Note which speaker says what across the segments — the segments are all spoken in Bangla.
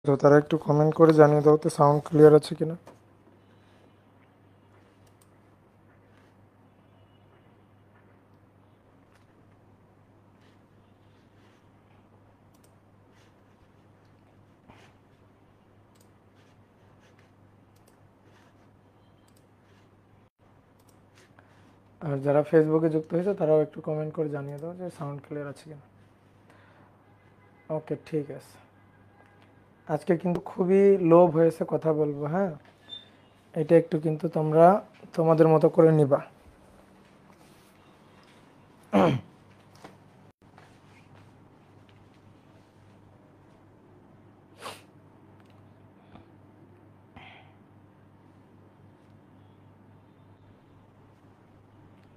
Speaker 1: তো তারা একটু কমেন্ট করে জানিয়ে দাও তো সাউন্ড ক্লিয়ার আছে কিনা। আর যারা ফেসবুকে যুক্ত হয়েছে তারাও একটু কমেন্ট করে জানিয়ে দাও যে সাউন্ড ক্লিয়ার আছে কিনা। ওকে, ঠিক আছে। আজকে কিন্তু খুবই লোভ হয়েছে কথা বলবো, হ্যাঁ, এটা একটু কিন্তু তোমরা তোমাদের মতো করে নিবা।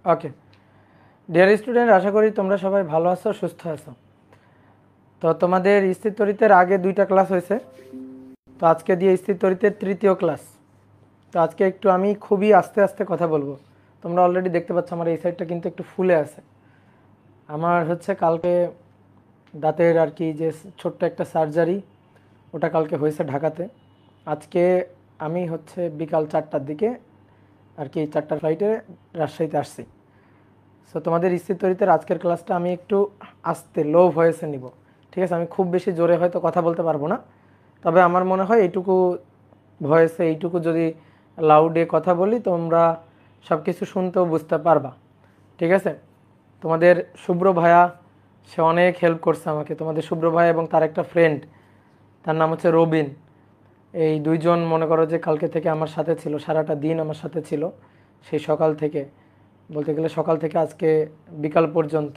Speaker 1: ওকে ডিয়ার স্টুডেন্ট, আশা করি তোমরা সবাই ভালো আছো, সুস্থ আছো। তো তোমাদের স্থির তড়িতের আগে 2টা ক্লাস হয়েছে, তো আজকে দিয়ে স্থির তড়িতের 3য় ক্লাস। তো আজকে একটু আমি খুবই আস্তে আস্তে কথা বলবো। তোমরা অলরেডি দেখতে পাচ্ছ আমার এই সাইডটা কিন্তু একটু ফুলে আছে। আমার হচ্ছে কালকে দাঁতের আর কি যে ছোট্ট একটা সার্জারি, ওটা কালকে হয়েছে ঢাকাতে। আজকে আমি হচ্ছে বিকাল 4টার দিকে আর কি 4টার ফ্লাইটে রাজশাহীতে আসছি। সো তোমাদের স্থির তড়িতের আজকের ক্লাসটা আমি একটু আস্তে লো ভয়েসে নিব, ঠিক আছে? আমি খুব বেশি জোরে হয়তো কথা বলতে পারবো না, তবে আমার মনে হয় এইটুকু ভয়েসে, এইটুকু যদি লাউডে কথা বলি তোমরা সব কিছু শুনতেও বুঝতে পারবা, ঠিক আছে? তোমাদের শুভ্র ভাইয়া, সে অনেক হেল্প করছে আমাকে। তোমাদের শুভ্র ভাইয়া এবং তার একটা ফ্রেন্ড, তার নাম হচ্ছে রবিন, এই দুইজন মনে করো যে কালকে থেকে আমার সাথে ছিল, সারাটা দিন আমার সাথে ছিল। সেই সকাল থেকে, বলতে গেলে সকাল থেকে আজকে বিকাল পর্যন্ত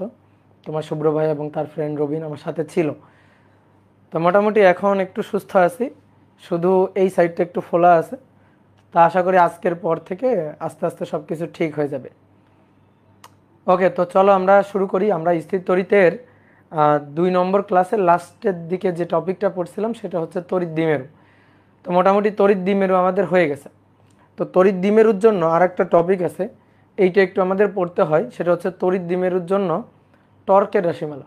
Speaker 1: তোমার শুভ্র ভাই এবং তার ফ্রেন্ড রবিন আমার সাথে ছিল। তো মোটামুটি এখন একটু সুস্থ আছি, শুধু এই সাইডটা একটু ফোলা আছে। তা আশা করি আজকের পর থেকে আস্তে আস্তে সব কিছু ঠিক হয়ে যাবে। ওকে, তো চলো আমরা শুরু করি। আমরা স্থির তড়িতের 2 নম্বর ক্লাসের লাস্টের দিকে যে টপিকটা পড়ছিলাম সেটা হচ্ছে তড়িৎ দ্বিমেরু। তো মোটামুটি তড়িৎ দ্বিমেরু আমাদের হয়ে গেছে। তো তড়িৎ দ্বিমেরুর জন্য আর একটা টপিক আছে, এইটা একটু আমাদের পড়তে হয়, সেটা হচ্ছে তড়িৎ দ্বিমেরুর জন্য টর্কের রাশিমালা।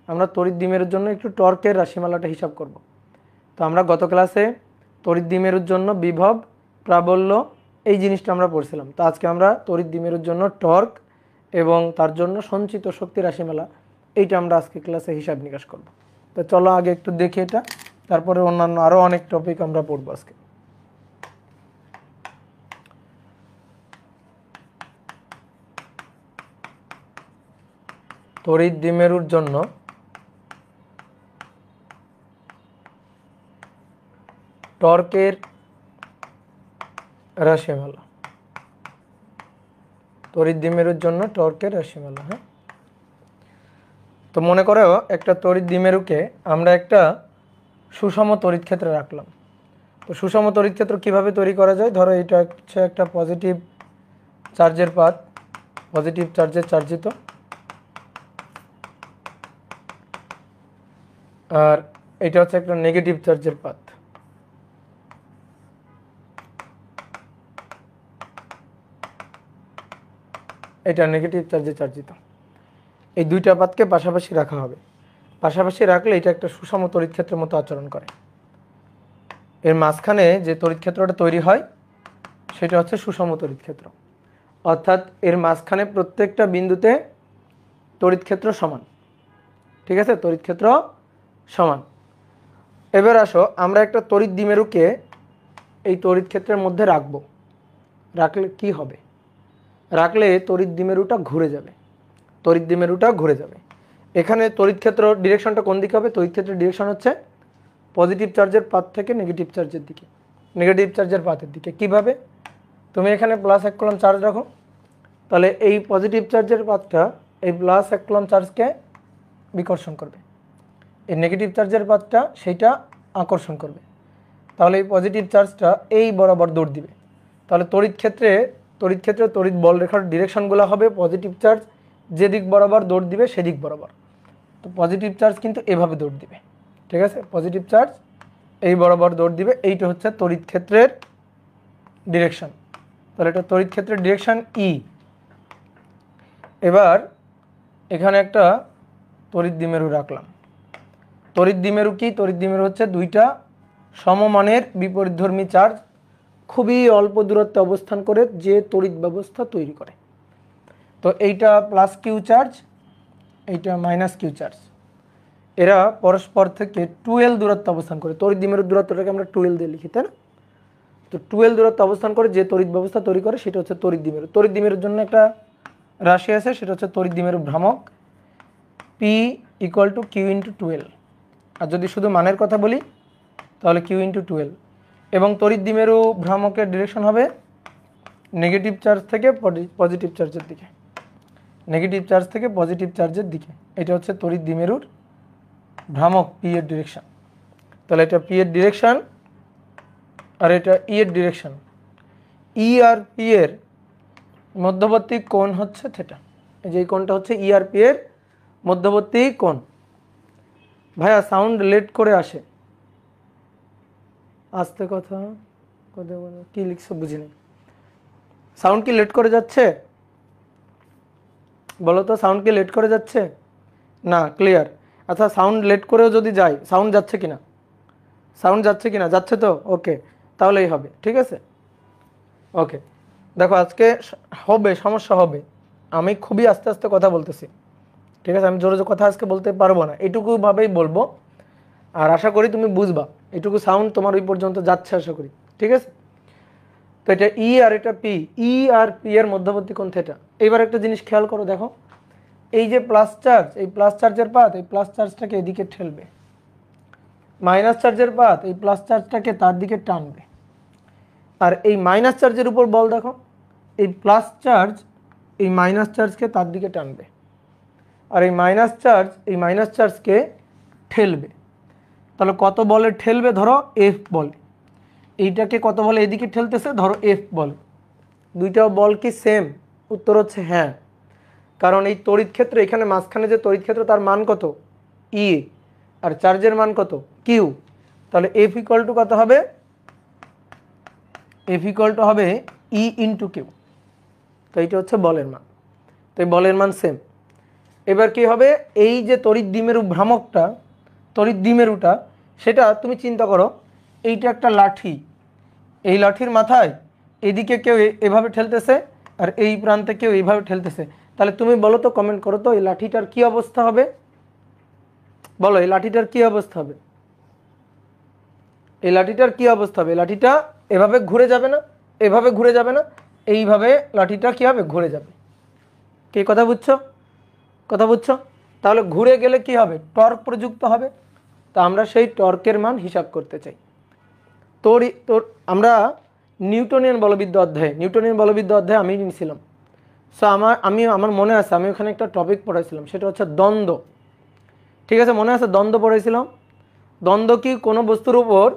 Speaker 1: আমরা তড়িৎ দ্বিমেরুর জন্য একটু টর্কের রাশিমালাটা হিসাব করব। তো আমরা গত ক্লাসে তড়িৎ দ্বিমেরুর জন্য বিভব, প্রাবল্য, এই জিনিসটা আমরা পড়ছিলাম। তো আজকে আমরা তড়িৎ দ্বিমেরুর জন্য টর্ক এবং তার জন্য সঞ্চিত শক্তি রাশিমালা, এইটা আমরা আজকে ক্লাসে হিসাব নিকাশ করব। তো চলো আগে একটু দেখি এটা, তারপরে অন্যান্য আরও অনেক টপিক আমরা পড়বো আজকে। তড়িৎ দ্বিমেরুর জন্য টর্কের রাশিমালা, তড়িৎ দ্বিমেরুর জন্য টর্কের রাশিমালা। হ্যাঁ, তো মনে করো একটা তড়িৎ দ্বিমেরুকে আমরা একটা সুষম তড়িৎ ক্ষেত্রে রাখলাম। তো সুষম তড়িৎ ক্ষেত্র কীভাবে তৈরি করা যায়? ধরো এটা হচ্ছে একটা পজিটিভ চার্জের পাত, পজিটিভ চার্জের চার্জিত, আর এটা হচ্ছে একটা নেগেটিভ চার্জের পাত। এটা নেগেটিভ চার্জে চার্জিত। এই দুইটা পাতকে পাশাপাশি রাখা হবে। পাশাপাশি রাখলে এটা একটা সুষম তড়িৎ ক্ষেত্রের মতো আচরণ করে। এর মাঝখানে যে তড়িৎ ক্ষেত্রটা তৈরি হয় সেটা হচ্ছে সুষম তড়িৎ ক্ষেত্র, অর্থাৎ এর মাঝখানে প্রত্যেকটা বিন্দুতে তড়িৎ ক্ষেত্র সমান, ঠিক আছে? তড়িৎ ক্ষেত্র সমান। এবার আসো আমরা একটা তড়িৎ দ্বিমেরুকে এই তড়িৎ ক্ষেত্রের মধ্যে রাখবো। রাখলে কি হবে? রাখলে তড়িৎ দ্বিমেরুটা ঘুরে যাবে, তড়িৎ দ্বিমেরুটা ঘুরে যাবে। এখানে তড়িৎ ক্ষেত্র ডিরেকশনটা কোন দিকে হবে? তড়িৎ ক্ষেত্রের ডিরেকশন হচ্ছে পজিটিভ চার্জের পাত থেকে নেগেটিভ চার্জের দিকে, নেগেটিভ চার্জের পাতের দিকে। কিভাবে? তুমি এখানে +1 কুলম্ব চার্জ রাখো, তাহলে এই পজিটিভ চার্জের পাতটা এই +1 কুলম্ব চার্জকে বিকর্ষণ করবে, এই নেগেটিভ চার্জের পাতটা সেইটা আকর্ষণ করবে। তাহলে এই পজিটিভ চার্জটা এই বরাবর দৌড় দিবে। তাহলে তড়িৎ ক্ষেত্রে তড়িৎ বল রেখার ডিরেকশনগুলো হবে পজিটিভ চার্জ যেদিক বরাবর দৌড় দিবে সেদিক বরাবর। তো পজিটিভ চার্জ কিন্তু এভাবে দৌড় দিবে, ঠিক আছে? পজিটিভ চার্জ এই বরাবর দৌড় দিবে, এইটা হচ্ছে তড়িৎ ক্ষেত্রের ডিরেকশন। তাহলে এটা তড়িৎ ক্ষেত্রের ডিরেকশন ই। এবার এখানে একটা তড়িৎ দ্বিমেরু রাখলাম। তড়িৎ দ্বিমেরু কি? তড়িৎ দ্বিমেরু হচ্ছে দুইটা সমমানের বিপরীতধর্মী চার্জ খুবই অল্প দূরত্বে অবস্থান করে যে তড়িৎ ব্যবস্থা তৈরি করে। তো এইটা প্লাস কিউ চার্জ, এইটা মাইনাস কিউ চার্জ, এরা পরস্পর থেকে 12 দূরত্বে অবস্থান করে। তড়িৎ দ্বিমেরুর দূরত্বটাকে আমরা 12 দিয়ে লিখি, তাই না? তো 12 দূরত্বে অবস্থান করে যে তড়িৎ ব্যবস্থা তৈরি করে সেটা হচ্ছে তড়িৎ দ্বিমেরু। তড়িৎ দ্বিমেরুর জন্য একটা রাশি আছে, সেটা হচ্ছে তড়িৎ দ্বিমেরু ভ্রামক, P equal to Q into 12। আর যদি শুধু মানের কথা বলি তাহলে কিউ ইন্টু 12। এবং তড়িৎ দ্বিমেরু ভ্রামকের ডিরেকশন হবে নেগেটিভ চার্জ থেকে পজিটিভ চার্জের দিকে, নেগেটিভ চার্জ থেকে পজিটিভ চার্জের দিকে। এটা হচ্ছে তড়িৎ দ্বিমেরুর ভ্রামক পি এর ডিরেকশন। তাহলে এটা পি এর ডিরেকশন আর এটা ই এর ডিরেকশন। ই আর পি এর মধ্যবর্তী কোণ হচ্ছে থিটা। এই যে এই কোণটা হচ্ছে ই আর পি এর মধ্যবর্তী কোণ। ভাইয়া সাউন্ড লেট করে আসে, আস্তে কথা কথা বলো, কি লিখছো বুঝিনি। সাউন্ড কি লেট করে যাচ্ছে বলো তো? সাউন্ড কি লেট করে যাচ্ছে? না, ক্লিয়ার। আচ্ছা, সাউন্ড লেট করেও যদি যায়, সাউন্ড যাচ্ছে কিনা? সাউন্ড যাচ্ছে কিনা? যাচ্ছে তো, ওকে, তাহলেই হবে, ঠিক আছে, ওকে। দেখো আজকে হবে, সমস্যা হবে, আমি খুবই আস্তে আস্তে কথা বলতেছি, ঠিক আছে? আমি জোরে জোরে কথা আজকে বলতে পারবো না, এটুকু ভাবেই বলবো। আর আশা করি তুমি বুঝবা, এটুকু সাউন্ড তোমার ওই পর্যন্ত যাচ্ছে আশা করি, ঠিক আছে? তো এটা ই আর এটা পি, ই আর পি এর মধ্যবর্তী কোণ থিটা। এবার একটা জিনিস খেয়াল করো, দেখো এই যে প্লাস চার্জ, এই প্লাস চার্জের পাত এই প্লাস চার্জটাকে এদিকে ঠেলবে, মাইনাস চার্জের পাত এই প্লাস চার্জটাকে তার দিকে টানবে। আর এই মাইনাস চার্জের উপর বল দেখো, এই প্লাস চার্জ এই মাইনাস চার্জকে তার দিকে টানবে, আর এই মাইনাস চার্জকে ঠেলবে। তাহলে কত বলে ঠেলবে? ধরো এফ বল, এইটাকে কত বলে এদিকে ঠেলতেছে? ধরো এফ বল। দুইটা বল কি সেম? উত্তর হচ্ছে হ্যাঁ, কারণ এই তড়িৎ ক্ষেত্র এখানে মাঝখানে যে তড়িৎ ক্ষেত্র তার মান কত? ই, আর চার্জের মান কত? কিউ। তাহলে এফ ইকুয়াল টু কত হবে? এফ ইকুয়াল টু হবে ই ইন্টু কিউ। তো এইটা হচ্ছে বলের মান, তো এই বলের মান সেম। এবার কি হবে? এই যে তড়িৎ দ্বিমেরু ভ্রামকটা, তড়িৎ দ্বিমেরুটা, সেটা তুমি চিন্তা করো, এইটা একটা লাঠি, এই লাঠির মাথায় এদিকে কেউ এভাবে ঠেলতেছে আর এই প্রান্তে কেউ এইভাবে ঠেলতেছে। তাহলে তুমি বলো তো, কমেন্ট করো তো, এই লাঠিটার কি অবস্থা হবে? বলো, এই লাঠিটার কি অবস্থা হবে? এই লাঠিটার কি অবস্থা হবে? লাঠিটা এভাবে ঘুরে যাবে না, এভাবে ঘুরে যাবে না, এইভাবে লাঠিটা কি হবে? ঘুরে যাবে। কি কথা বুঝছো? কথা বুঝছো? তাহলে ঘুরে গেলে কি হবে? টর্ক প্রযুক্ত হবে। তা আমরা সেই টর্কের মান হিসাব করতে চাই। তোর আমরা নিউটনিয়ান বলবিদ্যা অধ্যায়ে আমি নিয়েছিলাম। সো আমার মনে আছে, আমি ওখানে একটা টপিক পড়াইছিলাম, সেটা হচ্ছে দ্বন্দ্ব। ঠিক আছে, মনে আছে? দ্বন্দ্ব পড়াইছিলাম। দ্বন্দ্ব কি? কোনো বস্তুর উপর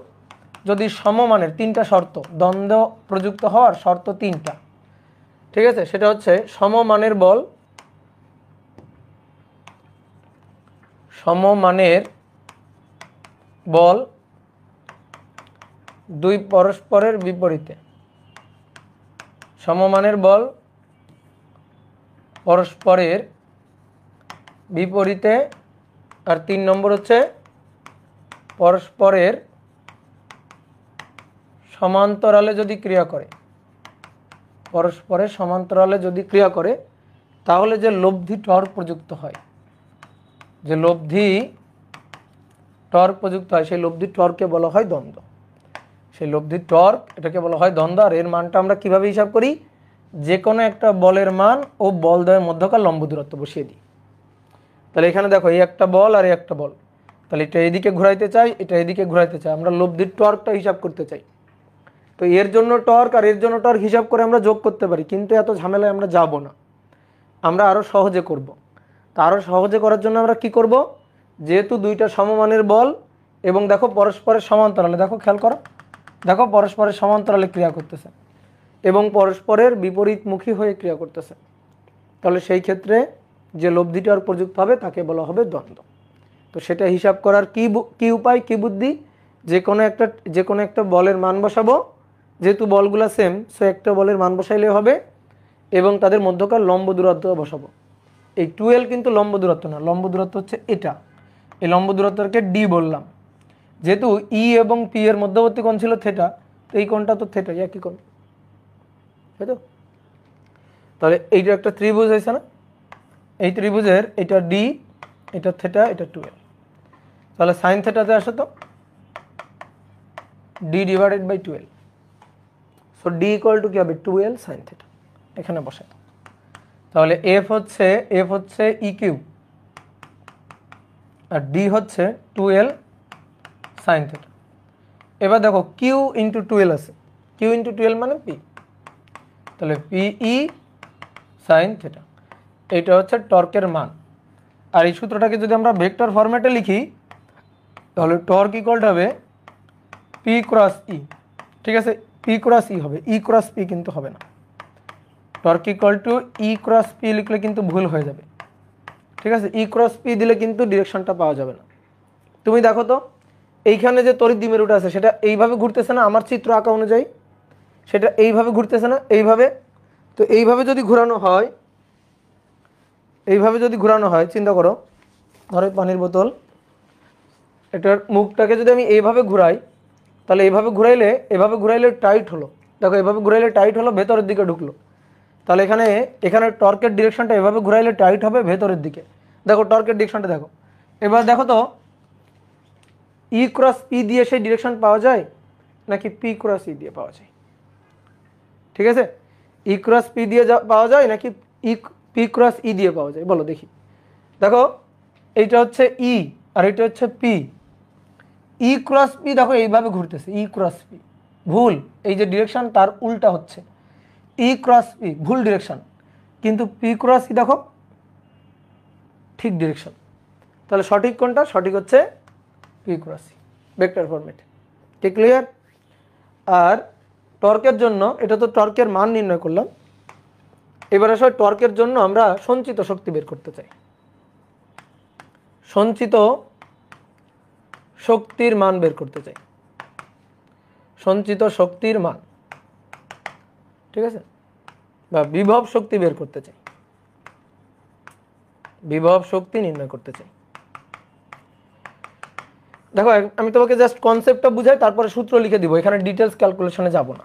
Speaker 1: যদি সমমানের 3টা শর্ত, দ্বন্দ্ব প্রযুক্ত হওয়ার শর্ত 3টা, ঠিক আছে? সেটা হচ্ছে সমমানের বল, দুই পরস্পরের বিপরীতে, সমমানের বল পরস্পরের বিপরীতে। আর 3 নম্বর হচ্ছে পরস্পরের সমান্তরালে যদি ক্রিয়া করে, পরস্পরের সমান্তরালে যদি ক্রিয়া করে তাহলে যে লব্ধি টর্ক প্রযুক্ত হয়, যে লব্ধি টর্ক প্রযুক্ত হয়, সেই লব্ধি টর্ককে বলা হয় দ্বন্দ্ব। সেই লব্ধি টর্ক, এটাকে বলা হয় দ্বন্দ্ব। আর এর মানটা আমরা কিভাবে হিসাব করি? যে কোনো একটা বলের মান ও বল দ্বয়ের মধ্যকার লম্ব দূরত্ব বসিয়ে দিই। তাহলে এখানে দেখো, এই একটা বল আর এই একটা বল, তাহলে এটা এদিকে ঘুরাইতে চাই, এটা এদিকে ঘুরাইতে চাই, আমরা লব্ধির টর্কটা হিসাব করতে চাই। তো এর জন্য টর্ক আর এর জন্য টর্ক হিসাব করে আমরা যোগ করতে পারি, কিন্তু এত ঝামেলায় আমরা যাব না, আমরা আরও সহজে করব। তা আরও সহজে করার জন্য আমরা কি করব? যেহেতু দুইটা সমমানের বল এবং দেখো পরস্পরের সমান্তরালে, দেখো খেয়াল করো, দেখো পরস্পরের সমান্তরালে ক্রিয়া করতেছে এবং পরস্পরের বিপরীতমুখী হয়ে ক্রিয়া করতেছে, তাহলে সেই ক্ষেত্রে যে লব্ধিটা আর প্রযুক্ত হবে তাকে বলা হবে দ্বন্দ্ব। তো সেটা হিসাব করার কি উপায়, কি বুদ্ধি? যে কোনো একটা বলের মান বসাবো, যেহেতু বলগুলো সেম, সো একটা বলের মান বসাইলে হবে এবং তাদের মধ্যকার লম্ব দূরত্ব বসাবো। এই 12 কিন্তু লম্ব দূরত্ব না, লম্ব দূরত্ব হচ্ছে এটা, এই লম্ব দূরত্বকে ডি বললাম। যেহেতু ই এবং পি এর মধ্যবর্তী কোণ ছিল থিটা, তো এই কোণটা তো থিটা, একই কোণ, তাই তো? তাহলে এইটা একটা ত্রিভুজ হয়েছে না, এই ত্রিভুজের এটা ডি, এটা থিটা, এটা 2l। তাহলে সাইন থিটাতে আসে তো D divided by 2l। So D equal to কি হবে 2l সাইন থিটা, এখানে বসে। তাহলে এফ হচ্ছে ই কিউব আর ডি হচ্ছে 2l সাইন থিটা। এবার দেখো কিউ ইন্টু 2l আছে, কিউ ইন্টু 2l মানে পি, তাহলে পিই সাইন থিটা, এইটা হচ্ছে টর্কের মান। আর এই সূত্রটাকে যদি আমরা ভেক্টর ফরম্যাটে লিখি তাহলে টর্ক ইকুয়াল হবে পি ক্রস ই, ঠিক আছে? পি ক্রস ই হবে, ই ক্রস পি কিন্তু হবে না। Torque equal to E cross P লিখলে কিন্তু ভুল হয়ে যাবে, ঠিক আছে? ই ক্রস পি দিলে কিন্তু ডিরেকশনটা পাওয়া যাবে না। তুমি দেখো তো এইখানে যে তড়িৎ দ্বিমেরুটা আছে সেটা এইভাবে ঘুরতেছে না আমার চিত্র আঁকা অনুযায়ী, সেটা এইভাবে ঘুরতেছে না, এইভাবে। তো এইভাবে যদি ঘোরানো হয়, এইভাবে যদি ঘোরানো হয়, চিন্তা করো, ধরো পানির বোতল, এটার মুখটাকে যদি আমি এইভাবে ঘুরাই, তাহলে এইভাবে ঘুরাইলে টাইট হলো, দেখো এভাবে ঘুরাইলে টাইট হলো, ভেতরের দিকে ঢুকলো। তাহলে এখানে টর্কের ডিরেকশনটা এভাবে ঘুরাইলে টাইট হবে ভেতরের দিকে, দেখো টর্কের ডিরেকশনটা দেখো। এবার দেখো তো ই ক্রস পি দিয়ে সেই ডিরেকশন পাওয়া যায় নাকি পি ক্রস ই দিয়ে পাওয়া যায়? ঠিক আছে, ই ক্রস পি দিয়ে পাওয়া যায় নাকি পি ক্রস ই দিয়ে পাওয়া যায়, বলো দেখি। দেখো এইটা হচ্ছে ই আর এটা হচ্ছে পি, ই ক্রস পি দেখো এইভাবে ঘুরতেছে, ই ক্রস পি ভুল, এই যে ডিরেকশন তার উল্টা হচ্ছে, ই ক্রস পি ভুল ডিরেকশন, কিন্তু পি ক্রস ই দেখো ঠিক ডিরেকশন। তাহলে সঠিক কোনটা? সঠিক হচ্ছে পি ক্রস ই, ভেক্টর ফরম্যাটে। ঠিক ক্লিয়ার? আর টর্কের জন্য, এটা তো টর্কের মান নির্ণয় করলাম, এবার আসলে টর্কের জন্য আমরা সঞ্চিত শক্তি বের করতে চাই। সঞ্চিত শক্তির মান বের করতে চাই, সঞ্চিত শক্তির মান, ঠিক আছে? বা বিভব শক্তি বের করতে চাই, বিভব শক্তি নির্ণয় করতে চাই। দেখো আমি তোমাকে জাস্ট কনসেপ্টটা বুঝাই, তারপরে সূত্র লিখে দিব, এখানে ডিটেলস ক্যালকুলেশনে যাব না।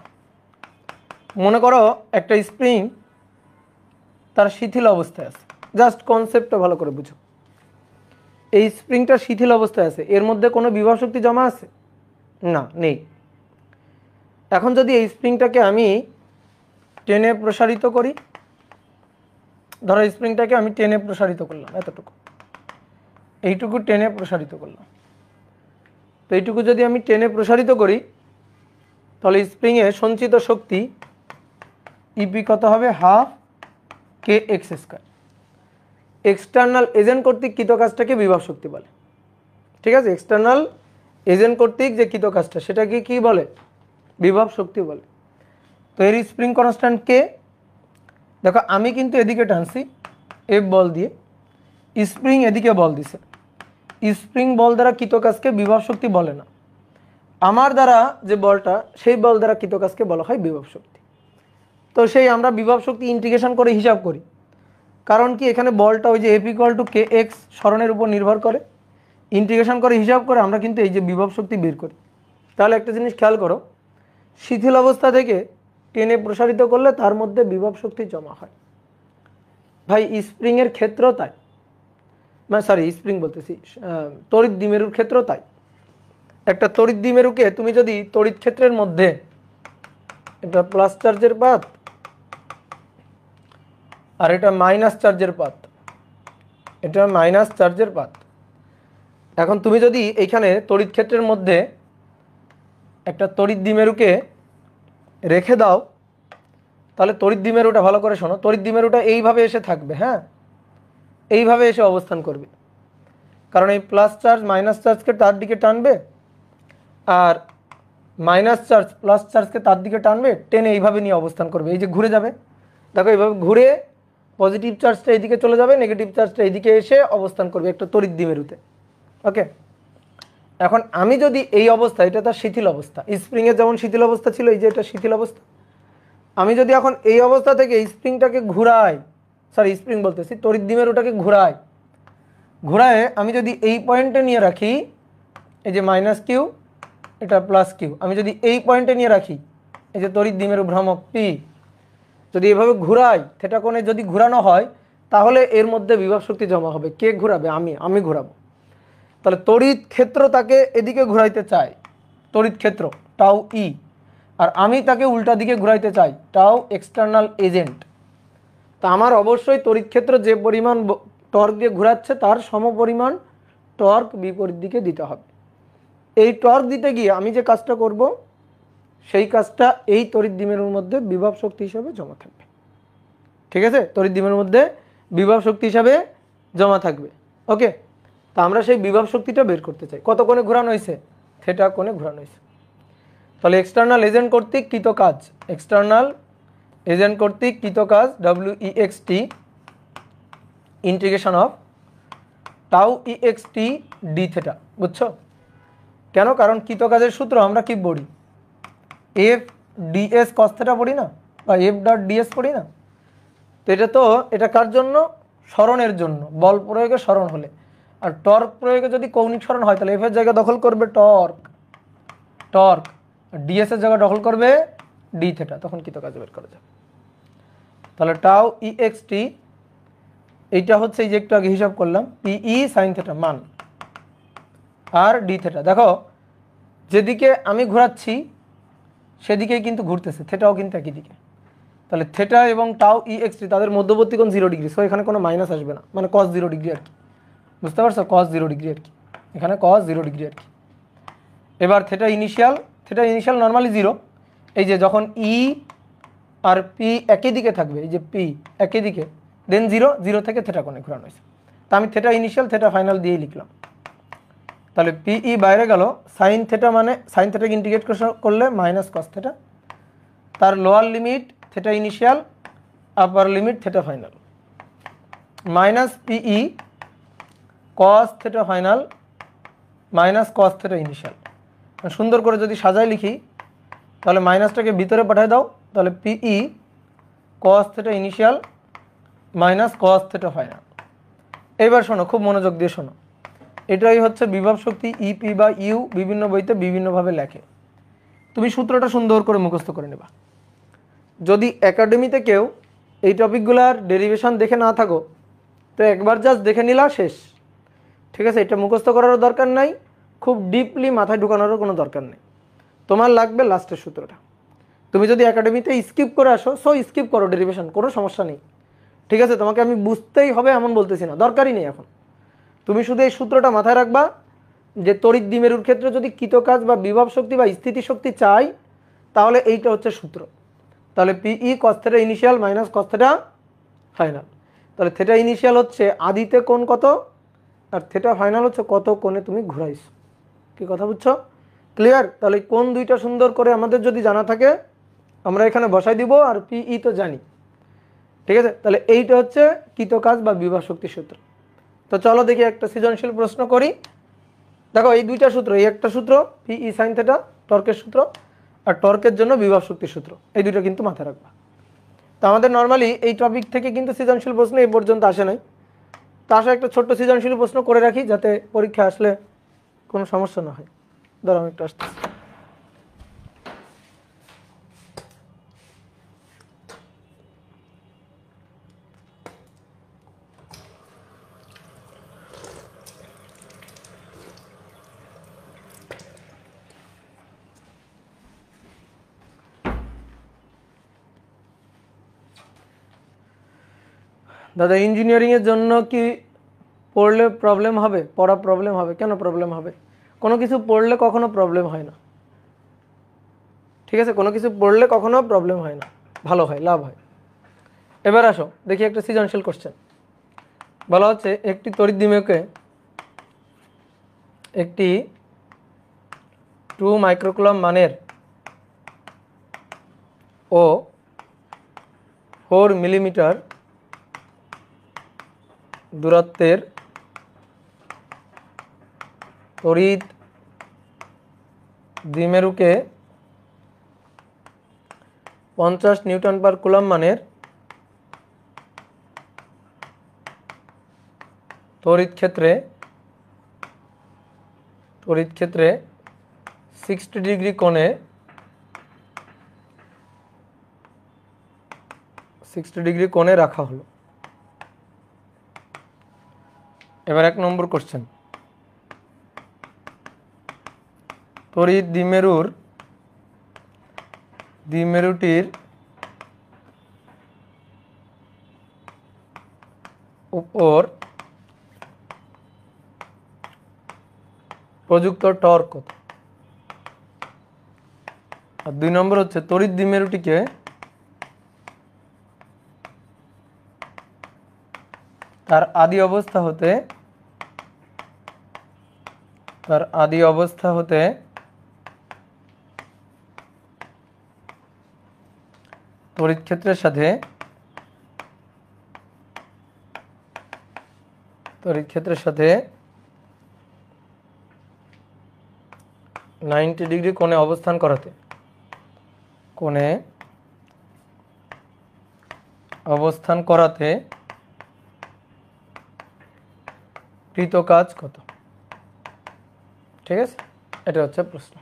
Speaker 1: মনে করো একটা স্প্রিং তার শিথিল অবস্থায় আছে, জাস্ট কনসেপ্টটা ভালো করে বুঝো। এই স্প্রিংটা শিথিল অবস্থায় আছে, এর মধ্যে কোনো বিভব শক্তি জমা আছে না, নেই। এখন যদি এই স্প্রিংটাকে আমি টেনে প্রসারিত করি, ধরো স্প্রিংটাকে আমি টেনে প্রসারিত করলাম, এতটুকু, এইটুকু টেনে প্রসারিত করলাম, তো এইটুকু যদি আমি টেনে প্রসারিত করি তাহলে স্প্রিংয়ে সঞ্চিত শক্তি ইপি কত হবে? হাফ কে এক্স স্কয়ার। এক্সটার্নাল এজেন্ট কর্তৃক কৃত কাজটাকে বিভব শক্তি বলে, ঠিক আছে? এক্সটার্নাল এজেন্ট কর্তৃক যে কৃত কাজটা সেটাকে কি বলে? বিভব শক্তি বলে। তো এর স্প্রিং কনস্ট্যান্ট কে, দেখো আমি কিন্তু এদিকে টানছি এফ বল দিয়ে, স্প্রিং এদিকে বল দিছে, স্প্রিং বল দ্বারা কৃত কাজকে বিভব শক্তি বলে না, আমার দ্বারা যে বলটা সেই বল দ্বারা কৃত কাজকে বলা হয় বিভব শক্তি। তো সেই আমরা বিভব শক্তি ইন্টিগ্রেশন করে হিসাব করি, কারণ কি এখানে বলটা ওই যে F equal to K X সরণের উপর নির্ভর করে, ইন্টিগ্রেশন করে হিসাব করে আমরা কিন্তু এই যে বিভব শক্তি বের করি। তাহলে একটা জিনিস খেয়াল করো, শিথিল অবস্থা থেকে টেনে প্রসারিত করলে তার মধ্যে বিভব শক্তি জমা হয়। ভাই স্প্রিংয়ের ক্ষেত্রেও তাই, সরি স্প্রিং বলতেছি, তড়িৎ দ্বিমেরুর ক্ষেত্রেও তাই। একটা তড়িৎ দ্বিমেরুকে তুমি যদি তড়িৎ ক্ষেত্রের মধ্যে একটা প্লাস চার্জের পাত আর এটা মাইনাস চার্জের পাত, এটা মাইনাস চার্জের পাত, এখন তুমি যদি এইখানে তড়িৎ ক্ষেত্রের মধ্যে একটা তড়িৎ দ্বিমেরুকে রেখে দাও, তাহলে তড়িৎ দ্বিমেরুটা ভালো করে শোনো, তড়িৎ দ্বিমেরুটা এইভাবে এসে থাকবে, হ্যাঁ এইভাবে এসে অবস্থান করবে, কারণ এই প্লাস চার্জ মাইনাস চার্জকে তার দিকে টানবে আর মাইনাস চার্জ প্লাস চার্জকে তার দিকে টানবে, টেনে এইভাবে নিয়ে অবস্থান করবে, এই যে ঘুরে যাবে, দেখো এইভাবে ঘুরে পজিটিভ চার্জটা এইদিকে চলে যাবে, নেগেটিভ চার্জটা এইদিকে এসে অবস্থান করবে একটা তড়িৎ দ্বিমেরুতে। ওকে, এখন আমি যদি এই অবস্থা, এটা তার শিথিল অবস্থা, স্প্রিংয়ের যেমন শিথিল অবস্থা ছিল, এই যে এটা শিথিল অবস্থা, আমি যদি এখন এই অবস্থা থেকে স্প্রিংটাকে ঘুরাই, সরি স্প্রিং বলতেছি তড়িৎ দ্বিমেরুটাকে ঘুরায় আমি যদি এই পয়েন্টে নিয়ে রাখি, এই যে মাইনাস কিউ, এটা প্লাস কিউ। আমি যদি এই পয়েন্টে নিয়ে রাখি, এই যে তড়িৎ দ্বিমেরু ভ্রামক পি, যদি এভাবে ঘুরাই, থিটা কোণে যদি ঘোরানো হয়, তাহলে এর মধ্যে বিভব শক্তি জমা হবে। কে ঘোরাবে? আমি ঘোরাবো। তাহলে তড়িৎ ক্ষেত্র তাকে এদিকে ঘুরাইতে চায়, তড়িৎ ক্ষেত্র টাউ ই, আর আমি তাকে উল্টা দিকে ঘুরাইতে চাই, টাউ এক্সটার্নাল এজেন্ট। তা আমার অবশ্যই তড়িৎ ক্ষেত্র যে পরিমাণ টর্ক দিয়ে ঘোরাচ্ছে তার সমপরিমাণ টর্ক বিপরীত দিকে দিতে হবে। এই টর্ক দিতে গিয়ে আমি যে কাজটা করব, সেই কাজটা এই তড়িৎ দ্বিমেরুর মধ্যে বিভব শক্তি হিসাবে জমা থাকবে। ঠিক আছে, তড়িৎ দ্বিমেরুর মধ্যে বিভব শক্তি হিসাবে জমা থাকবে। ওকে, তা আমরা সেই বিভব শক্তিটা বের করতে চাই। কত কোণে ঘোরানো হয়েছে? থিটা কোণে ঘোরানো হয়েছে। তাহলে এক্সটার্নাল এজেন্ট কর্তৃক কৃত কাজ, এক্সটার্নাল এজেন্ট কর্তৃক কৃত কাজ WEXT integration of tau EXT D theta. বুঝছো কেন? কারণ কৃত কাজের সূত্র আমরা কি পড়ি? এফ ডিএস কস থিটা পড়ি না, বা এফ ডট ডিএস পড়ি না? তো এটা কার জন্য? সরণের জন্য, বল প্রয়োগে সরণ হলে। আর টর্ক প্রয়োগে যদি কৌণিক সরণ হয়, তাহলে এফ এর জায়গা দখল করবে টর্ক, আর ডিএস এর জায়গা দখল করবে ডি থিটা, তখন কৃত কাজ বের করা যাবে। তাহলে টাউ EXT, এইটা হচ্ছে এই যে একটু আগে হিসাব করলাম, পিই সাইন থিটা মান, আর ডি থিটা। দেখো যেদিকে আমি ঘোরাচ্ছি সেদিকেই কিন্তু ঘুরতেছে, থিটাও কিন্তু একই দিকে। তাহলে থিটা এবং টাউ EXT তাদের মধ্যবর্তী কোণ 0 ডিগ্রি, সো এখানে কোনো মাইনাস আসবে না, মানে cos 0 ডিগ্রি আর কি। বুঝতে পারছো? cos 0 ডিগ্রি আর কি, এখানে cos 0 ডিগ্রি আর কি। এবার থিটা ইনিশিয়াল নর্মালি 0। এই যে যখন ই আর পি একই দিকে থাকবে, এই যে পি একই দিকে, দেন 0 থেকে থিটা কোণে ঘোরানো হয়েছে। তা আমি থিটা ইনিশিয়াল থিটা ফাইনাল দিয়েই লিখলাম। তাহলে পিই বাইরে গেল, সাইন থিটা মানে সাইন থিটাকে ইন্টিগ্রেট করলে মাইনাস কস থিটা, তার lower limit theta initial, upper limit theta final, minus P E cos theta final minus cos theta initial. সুন্দর করে যদি সাজায় লিখি, তাহলে মাইনাসটাকে ভিতরে পাঠিয়ে দাও, তাহলে P E cos theta initial minus cos theta final. এবার শোনো, খুব মনোযোগ দিয়ে শোনো, এটাই হচ্ছে বিভব শক্তি। ইপি বা ইউ বিভিন্ন বইতে বিভিন্নভাবে লেখে, তুমি সূত্রটা সুন্দর করে মুখস্থ করে নেবা। যদি একাডেমিতে কেউ এই টপিকগুলার ডেরিভেশন দেখে না থাকো, তো একবার জাস্ট দেখে নিলা, শেষ। ঠিক আছে, এটা মুখস্থ করারও দরকার নাই, খুব ডিপলি মাথায় ঢুকানোরও কোনো দরকার নেই। তোমার লাগবে লাস্টের সূত্রটা। তুমি যদি একাডেমিতে স্কিপ করে আসো, সো স্কিপ করো ডেরিভেশন, কোনো সমস্যা নেই। ঠিক আছে, তোমাকে আমি বুঝতেই হবে এমন বলতেছি না, দরকারই নেই এখন। তুমি শুধু এই সূত্রটা মাথায় রাখবা যে তড়িৎ দ্বিমেরুর ক্ষেত্রে যদি কৃত কাজ বা বিভব শক্তি বা স্থিতিশক্তি চাই, তাহলে এইটা হচ্ছে সূত্র। তাহলে P E cos theta initial minus cos theta final. তাহলে থিটা ইনিশিয়াল হচ্ছে আদিতে কোণ কত, আর থিটা ফাইনাল হচ্ছে কত কোণে তুমি ঘুরাইছো। কি কথা বুঝছো? ক্লিয়ার? তাহলে কোণ দুইটা সুন্দর করে আমাদের যদি জানা থাকে, আমরা এখানে বসাই দিব, আর পিই তো জানি। ঠিক আছে, তাহলে এইটা হচ্ছে কৃত কাজ বা বিভব শক্তি সূত্র। তো চলো দেখি একটা সৃজনশীল প্রশ্ন করি। দেখো এই দুইটা সূত্র, এই একটা সূত্র পিই সাইন থিটা টর্কের সূত্র, আর টর্কের জন্য বিভব শক্তির সূত্র, এই দুটো কিন্তু মাথায় রাখবা। তো আমাদের নর্মালি এই টপিক থেকে কিন্তু সৃজনশীল প্রশ্ন এই পর্যন্ত আসে নাই। তা আসলে একটা ছোট্ট সৃজনশীল প্রশ্ন করে রাখি, যাতে পরীক্ষা আসলে কোনো সমস্যা না হয়। ধরো আমি একটু আসতে, দাদা ইঞ্জিনিয়ারিংয়ের জন্য কি পড়লে প্রবলেম হবে? পড়া প্রবলেম হবে? কেন প্রবলেম হবে? কোনো কিছু পড়লে কখনো প্রবলেম হয় না। ঠিক আছে, কোনো কিছু পড়লে কখনো প্রবলেম হয় না, ভালো হয়, লাভ হয়। এবার আসো দেখি একটা সৃজনশীল কোশ্চেন। বলা হচ্ছে একটি তড়িৎ দ্বিমেরুকে একটি 2 মাইক্রোকুলম মানের ও 4 মিলিমিটার দূরত্বের তড়িৎ দ্বিমেরুকে 50 নিউটন পার কুলম মানের তড়িৎ ক্ষেত্রে তড়িৎ ক্ষেত্রে 60 ডিগ্রি কোণে 60 ডিগ্রি কোণে রাখা হলো। এবার 1 নম্বর কোশ্চেন, তড়িৎ দ্বিমেরুটির উপর প্রযুক্ত টর্ক কত? আর 2 নম্বর হচ্ছে তড়িৎ দ্বিমেরুটিকে তার আদি অবস্থা হতে তড়িৎ ক্ষেত্রের সাথে 90 ডিগ্রি কোণে অবস্থান করাতে কৃত কাজ কত? ঠিক আছে, এটা হচ্ছে প্রশ্ন।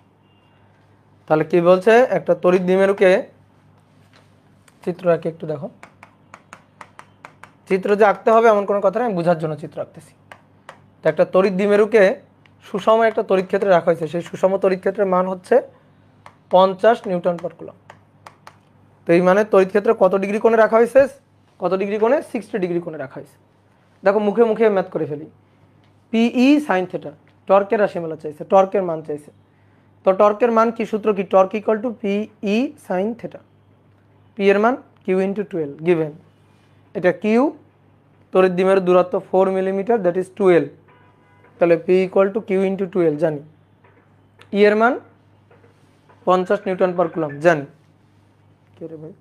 Speaker 1: তাহলে কি বলছে, একটা তড়িৎ দ্বিমেরুকে চিত্র আঁকে, একটু দেখো। চিত্র যে আঁকতে হবে এমন কোনো কথা না, আমি বোঝার জন্য চিত্র আঁকতেছি। তো একটা তড়িৎ দ্বিমেরুকে সুষম একটা তড়িৎ ক্ষেত্রে রাখা হয়েছে, সেই সুষম তড়িৎ ক্ষেত্রের মান হচ্ছে 50 নিউটন পার কুলম। তো এই মানে তড়িৎ ক্ষেত্রে কত ডিগ্রি কোণে রাখা হয়েছে? কত ডিগ্রি কোণে? 60 ডিগ্রি কোণে রাখা হয়েছে। দেখো মুখে মুখে ম্যাথ করে ফেলি। পিই সাইন থিটা, টর্কের রাশিমালা চাইছে, টর্কের মান চাইছে। তো টর্কের মান কি, সূত্র কি? Torque equal to P E sine theta. P এর মান কিউ ইন্টু 12 গিভেন। এটা কিউ, তড়িৎ দ্বিমেরুর দূরত্ব 4 মিলিমিটার, দ্যাট ইজ 12। তাহলে P equal to Q into 12 জানি। ই এর মান 50 নিউটন পার কুলম জানি। কে রে ভাই?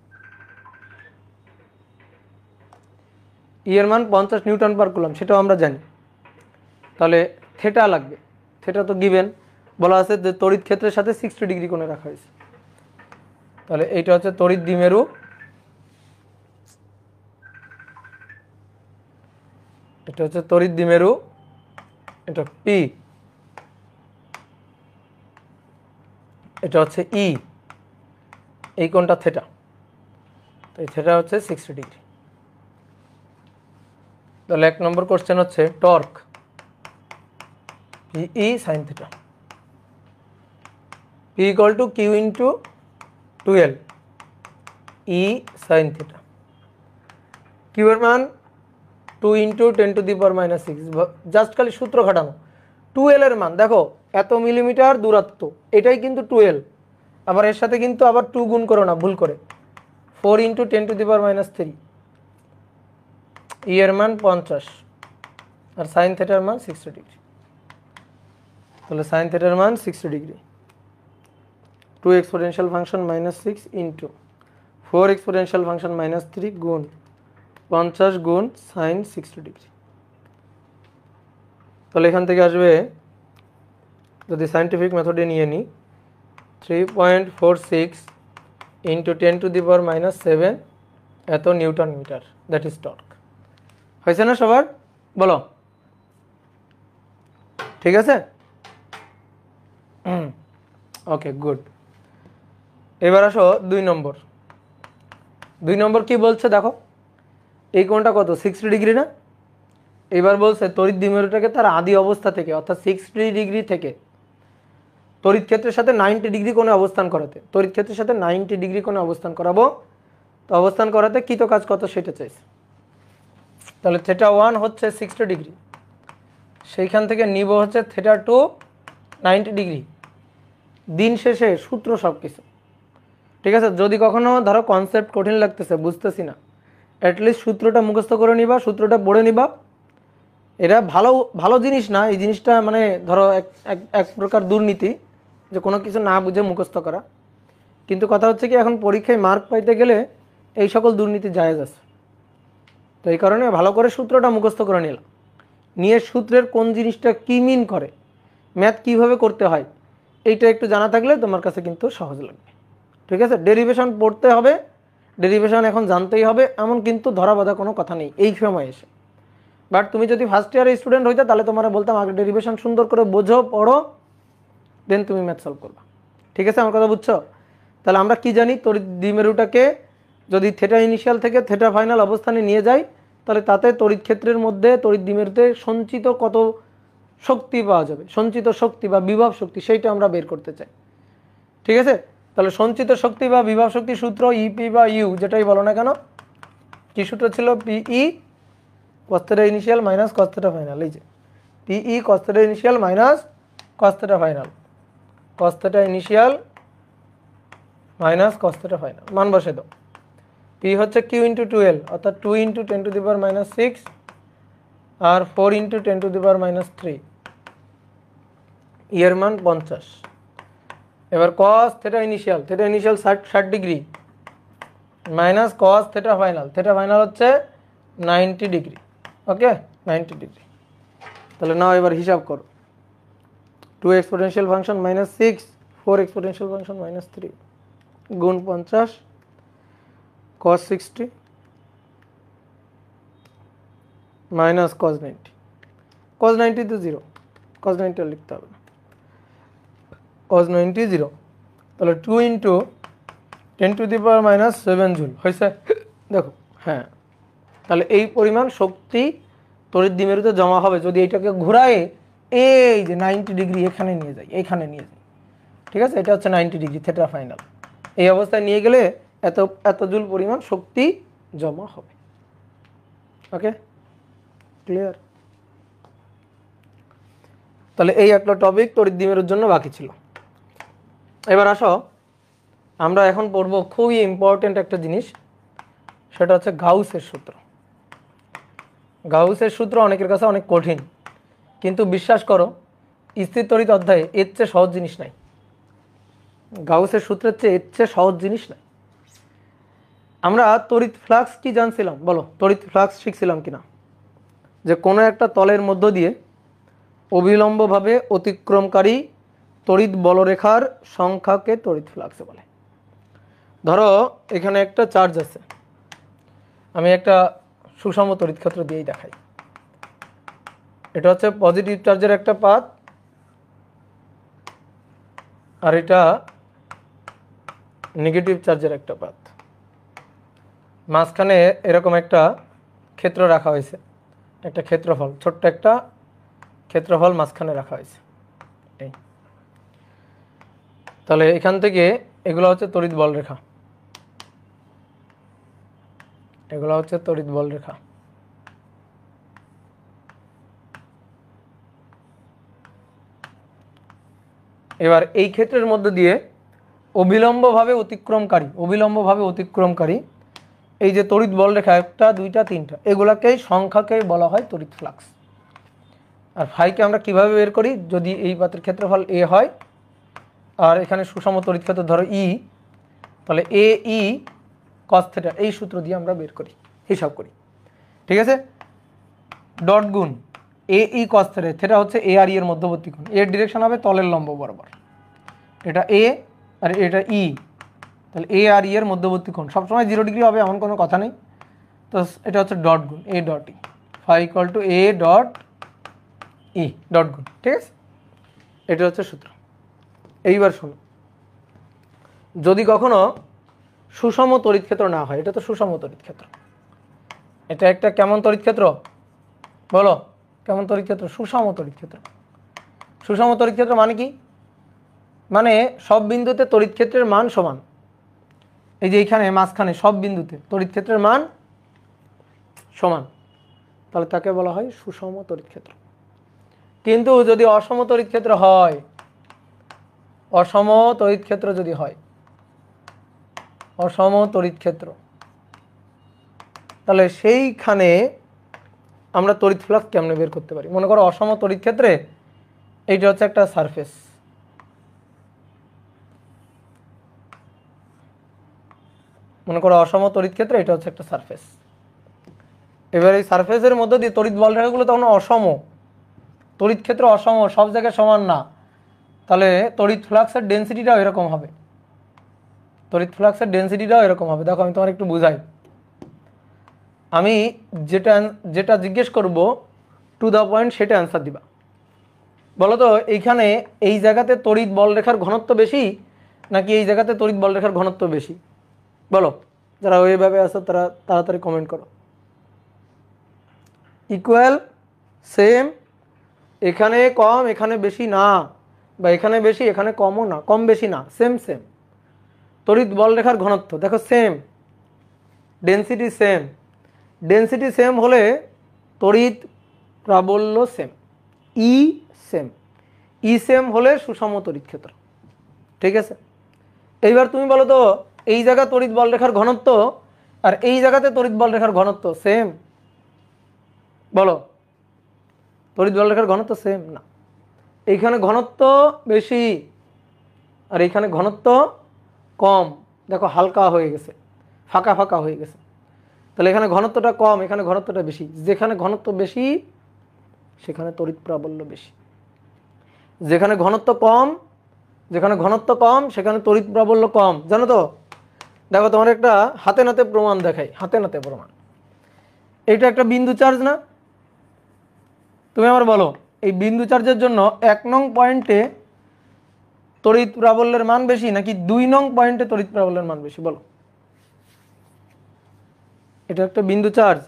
Speaker 1: ই এর মান 50 নিউটন পার কুলম, সেটাও আমরা জানি। তাহলে থেটা লাগবে, থেটা তো গিভেন, বলা আছে যে তড়িৎ ক্ষেত্রের সাথে 60 ডিগ্রি কোণে রাখা হয়েছে। তাহলে এইটা হচ্ছে তড়িৎ দ্বিমেরু, এটা হচ্ছে তড়িৎ দ্বিমেরু, এটা পি, এটা হচ্ছে ই, এই কোণটা থেটা। তো এই থেটা হচ্ছে 60 ডিগ্রি। তাহলে 1 নম্বর কোশ্চেন হচ্ছে torque E sine theta, P equal to Q into 12 E sine theta. Q এর মান 2 into 10 to the power -6, just খালি সূত্র খাটানো। 12 এর মান দেখো, এত মিলিমিটার দূরত্ব, এটাই কিন্তু 12। আবার এর সাথে কিন্তু আবার 2 গুণ করো না ভুল করে, 4 ইন্টু 10 টু দি পাওয়ার -3। ই এর মান 50 আর সাইন থিটার মান 60 ডিগ্রি। তাহলে সাইন থিটার মান 60 degree. 2 exponential function -6 into 4 exponential function -3 গুণ 50 গুণ সাইন 60 ডিগ্রি। তাহলে এখান থেকে আসবে, যদি সাইন্টিফিক মেথডে নিয়ে নিই, 3.46 ইন্টু 10 টু দি পাওয়ার -7 এত newton metre, that is torque. হয়েছে না সবার? বলো, ঠিক আছে? Okay, good. এবার আসো 2 নম্বর। 2 নম্বর কি বলছে দেখো, এই কোণটা কত? 60 ডিগ্রি না? এবার বলছে তড়িৎ দ্বিমেরুটাকে তার আদি অবস্থা থেকে, অর্থাৎ 60 ডিগ্রি থেকে তড়িৎ ক্ষেত্রের সাথে 90 ডিগ্রি কোণে অবস্থান করাতে, তড়িৎ ক্ষেত্রের সাথে 90 ডিগ্রি কোণে অবস্থান করাবো। তো অবস্থান করাতে কৃত কাজ কত সেটা চাইছে। তাহলে থেটা 1 হচ্ছে 60 ডিগ্রি, সেইখান থেকে নিব হচ্ছে থেটা 2 90 ডিগ্রি। দিন শেষে সূত্র সব কিছু ঠিক আছে। যদি কখনো ধরো কনসেপ্ট কঠিন লাগতেছে, বুঝতেছি না, অ্যাটলিস্ট সূত্রটা মুখস্থ করে নিবা, সূত্রটা পড়ে নিবা। এটা ভালো ভালো জিনিস না, এই জিনিসটা মানে ধরো এক প্রকার দুর্নীতি, যে কোনো কিছু না বুঝে মুখস্থ করা। কিন্তু কথা হচ্ছে কি, এখন পরীক্ষায় মার্ক পাইতে গেলে এই সকল দুর্নীতি জায়েজ আছে। তো এই কারণে ভালো করে সূত্রটা মুখস্থ করে নিলাম, নিয়ে সূত্রের কোন জিনিসটা কী মিন করে, ম্যাথ কীভাবে করতে হয়, এইটা একটু জানা থাকলে তোমার কাছে কিন্তু সহজ লাগবে। ঠিক আছে, ডেরিভেশন পড়তে হবে, ডেরিভেশন এখন জানতেই হবে, এমন কিন্তু ধরা বাঁধা কোনো কথা নেই এই সময় এসে। বাট তুমি যদি ফার্স্ট ইয়ারের স্টুডেন্ট হইতে, তাহলে তোমার বলতাম আগে ডেরিভেশন সুন্দর করে বোঝো, পড়ো, দেন তুমি ম্যাথ সলভ করবা। ঠিক আছে, আমার কথা বুঝছো? তাহলে আমরা কি জানি, তড়িৎ দ্বিমেরুটাকে যদি থিটা ইনিশিয়াল থেকে থিটা ফাইনাল অবস্থানে নিয়ে যাই, তাহলে তাতে তড়িৎ ক্ষেত্রের মধ্যে তড়িৎ দ্বিমেরুতে সঞ্চিত কত শক্তি পাওয়া যাবে, সঞ্চিত শক্তি বা বিভব শক্তি, সেইটা আমরা বের করতে চাই। ঠিক আছে, তাহলে সঞ্চিত শক্তি বা বিভব শক্তি সূত্র ইপি বা ইউ যেটাই বলো না কেন, কি সূত্র ছিল? P E cos theta initial minus cos theta final. এই যে P E cos theta initial minus cos theta final, cos theta initial minus cos theta final, মান বসে দাও। পি হচ্ছে কিউ ইন্টু 2L, অর্থাৎ 2 ইন্টু 10⁻⁻6 আর 4 ইন্টু 10⁻⁻3, এর মান 50। এবার কস theta initial 60 degree minus cos theta final হচ্ছে 90 ডিগ্রি। ওকে, 90 ডিগ্রি। তাহলে নাও এবার হিসাব করো, 2 এক্সপোনেনশিয়াল ফাংশন -6, 4 এক্সপোনেনশিয়াল ফাংশন -3 গুণ 50 cos 60 মাইনাস cos 90, cos 90 তো 0, cos 90 আর লিখতে হবে না, cos 90 0। তাহলে 2 ইন্টু 10⁻⁻7 জুল হয়েছে, দেখো। হ্যাঁ, তাহলে এই পরিমাণ শক্তি তড়িৎ দ্বিমেরুতে জমা হবে যদি এইটাকে ঘোরায় এই যে 90 ডিগ্রি এখানে নিয়ে যাই, এইখানে নিয়ে যাই। ঠিক আছে, এটা হচ্ছে 90 ডিগ্রি থিটা ফাইনাল। এই অবস্থায় নিয়ে গেলে এত জুল পরিমাণ শক্তি জমা হবে। ওকে, ক্লিয়ার? তাহলে এই একটা টপিক তড়িৎ দ্বিমেরুর জন্য বাকি ছিল। এবার আসো, আমরা এখন পড়বো খুবই ইম্পর্টেন্ট একটা জিনিস, সেটা হচ্ছে গাউসের সূত্র। গাউসের সূত্র অনেকের কাছে অনেক কঠিন, কিন্তু বিশ্বাস করো স্থির তড়িৎ অধ্যায়ে এর চেয়ে সহজ জিনিস নাই। গাউসের সূত্রের চেয়ে এর চেয়ে সহজ জিনিস নাই। আমরা তড়িৎ ফ্লাক্স কি জানছিলাম বলো? তড়িৎ ফ্লাক্স শিখছিলাম কিনা? যে কোনো একটা তলের মধ্য দিয়ে অবিলম্বভাবে অতিক্রমকারী তড়িৎ বলরেখার সংখ্যাকে তড়িৎ ফ্লাক্স বলে। ধরো এখানে একটা চার্জ আছে, আমি একটা সুষম তড়িৎ ক্ষেত্র দিয়েই দেখাই। এটা হচ্ছে পজিটিভ চার্জের একটা পাথ, আর এটা নেগেটিভ চার্জের একটা পাথ। মাঝখানে এরকম একটা ক্ষেত্র রাখা হয়েছে, একটা ক্ষেত্রফল, ছোট্ট একটা ক্ষেত্রফল মাঝখানে রাখা হয়েছে। এই তাহলে এখান থেকে এগুলো হচ্ছে তড়িৎ বল রেখা, এগুলো হচ্ছে তড়িৎ বল রেখা। এবার এই ক্ষেত্রের মধ্যে দিয়ে অবিলম্বভাবে অতিক্রমকারী এই যে তড়িৎ বল রেখা, একটা দুইটা তিনটা, এগুলাকেই সংখ্যাকেই বলা হয় তড়িৎ ফ্লাক্স। আর ফাইকে আমরা কিভাবে বের করি? যদি এই পাতের ক্ষেত্রফল এ হয় আর এখানে সুষম তড়িৎ ক্ষেত্র ধরো ই, তাহলে এ ই কস থিটা, এই সূত্র দিয়ে আমরা বের করি, হিসাব করি। ঠিক আছে, ডট গুণ এ ই কস থিটা, থিটা হচ্ছে এ আর ই এর মধ্যবর্তী কোণ, এর ডিরেকশন হবে তলের লম্ব বরাবর, এটা এ আর এটা ই, তাহলে এ আর ই এর মধ্যবর্তী কোণ সবসময় 0 ডিগ্রি হবে এমন কোনো কথা নেই। তো এটা হচ্ছে ডট গুণ A dot E, phi equal to A dot E dot গুণ। ঠিক আছে, এটা হচ্ছে সূত্র। এইবার শোনো, যদি কখনো সুষম তড়িৎ ক্ষেত্র না হয়, এটা তো সুষম তড়িৎ ক্ষেত্র, এটা একটা কেমন তড়িৎ ক্ষেত্র বলো? কেমন তড়িৎ ক্ষেত্র? সুষম তড়িৎ ক্ষেত্র। সুষম তড়িৎ ক্ষেত্র মানে কি? মানে সব বিন্দুতে তড়িৎ ক্ষেত্রের মান সমান। এই যে এইখানে মাঝখানে সব বিন্দুতে তড়িৎ ক্ষেত্রের মান সমান, তাহলে তাকে বলা হয় সুষম তড়িৎ ক্ষেত্র। কিন্তু যদি অসম তড়িৎ ক্ষেত্র হয়, অসম তড়িৎ ক্ষেত্র যদি হয়, অসম তড়িৎ ক্ষেত্র, তাহলে সেইখানে আমরা তড়িৎ ফ্লাক্স কেমনে বের করতে পারি? মনে করো অসম তড়িৎ ক্ষেত্রে এইটা হচ্ছে একটা সারফেস, মনে করো অসম তড়িৎ ক্ষেত্রে এটা হচ্ছে একটা সারফেস। এবার এই সারফেসের মধ্যে দিয়ে তড়িৎ বল রেখাগুলো তখন অসম, তড়িৎ ক্ষেত্র অসম, সব জায়গায় সমান না, তাহলে তড়িৎ ফ্লাক্সের ডেন্সিটিটাও এরকম হবে, তড়িৎ ফ্লাক্সের ডেন্সিটিটাও এরকম হবে। দেখো আমি তোমার একটু বুঝাই, আমি যেটা জিজ্ঞেস করব টু দ্য পয়েন্ট সেটা অ্যান্সার দিবা। বলো তো এইখানে এই জায়গাতে তড়িৎ বল রেখার ঘনত্ব বেশি নাকি এই জায়গাতে তড়িৎ বল রেখার ঘনত্ব বেশি? বলো, যারা ওইভাবে আছো তারা তাড়াতাড়ি কমেন্ট করো। ইকুয়াল, সেম, এখানে কম এখানে বেশি না, বা এখানে বেশি এখানে কমও না, কম বেশি না, সেম সেম। তড়িৎ বল রেখার ঘনত্ব দেখো same, density same. Density same হলে তড়িৎ প্রাবল্য সেম, ই সেম। ই সেম হলে সুষম তড়িৎ ক্ষেত্র। ঠিক আছে, এইবার তুমি বলো তো এই জায়গা তড়িৎ বল রেখার ঘনত্ব আর এই জায়গাতে তড়িৎ বল রেখার ঘনত্ব সেম? বলো, তড়িৎ বল রেখার ঘনত্ব সেম না, এইখানে ঘনত্ব বেশি আর এইখানে ঘনত্ব কম। দেখো হালকা হয়ে গেছে, ফাঁকা ফাঁকা হয়ে গেছে। তাহলে এখানে ঘনত্বটা কম এখানে ঘনত্বটা বেশি, যেখানে ঘনত্ব বেশি সেখানে তড়িৎ প্রাবল্য বেশি, যেখানে ঘনত্ব কম সেখানে তড়িৎ প্রাবল্য কম। জানো তো, দেখো তোমার একটা হাতে নাতে প্রমাণ দেখাই, হাতে নাতে প্রমাণ। এইটা একটা বিন্দু চার্জ না? তুমি আমার বলো এই বিন্দু চার্জের জন্য 1 নং পয়েন্টে তড়িৎ প্রাবল্যের মান বেশি নাকি 2 নং পয়েন্টে তড়িৎ প্রাবল্যের মান বেশি? বলো, এটা একটা বিন্দু চার্জ,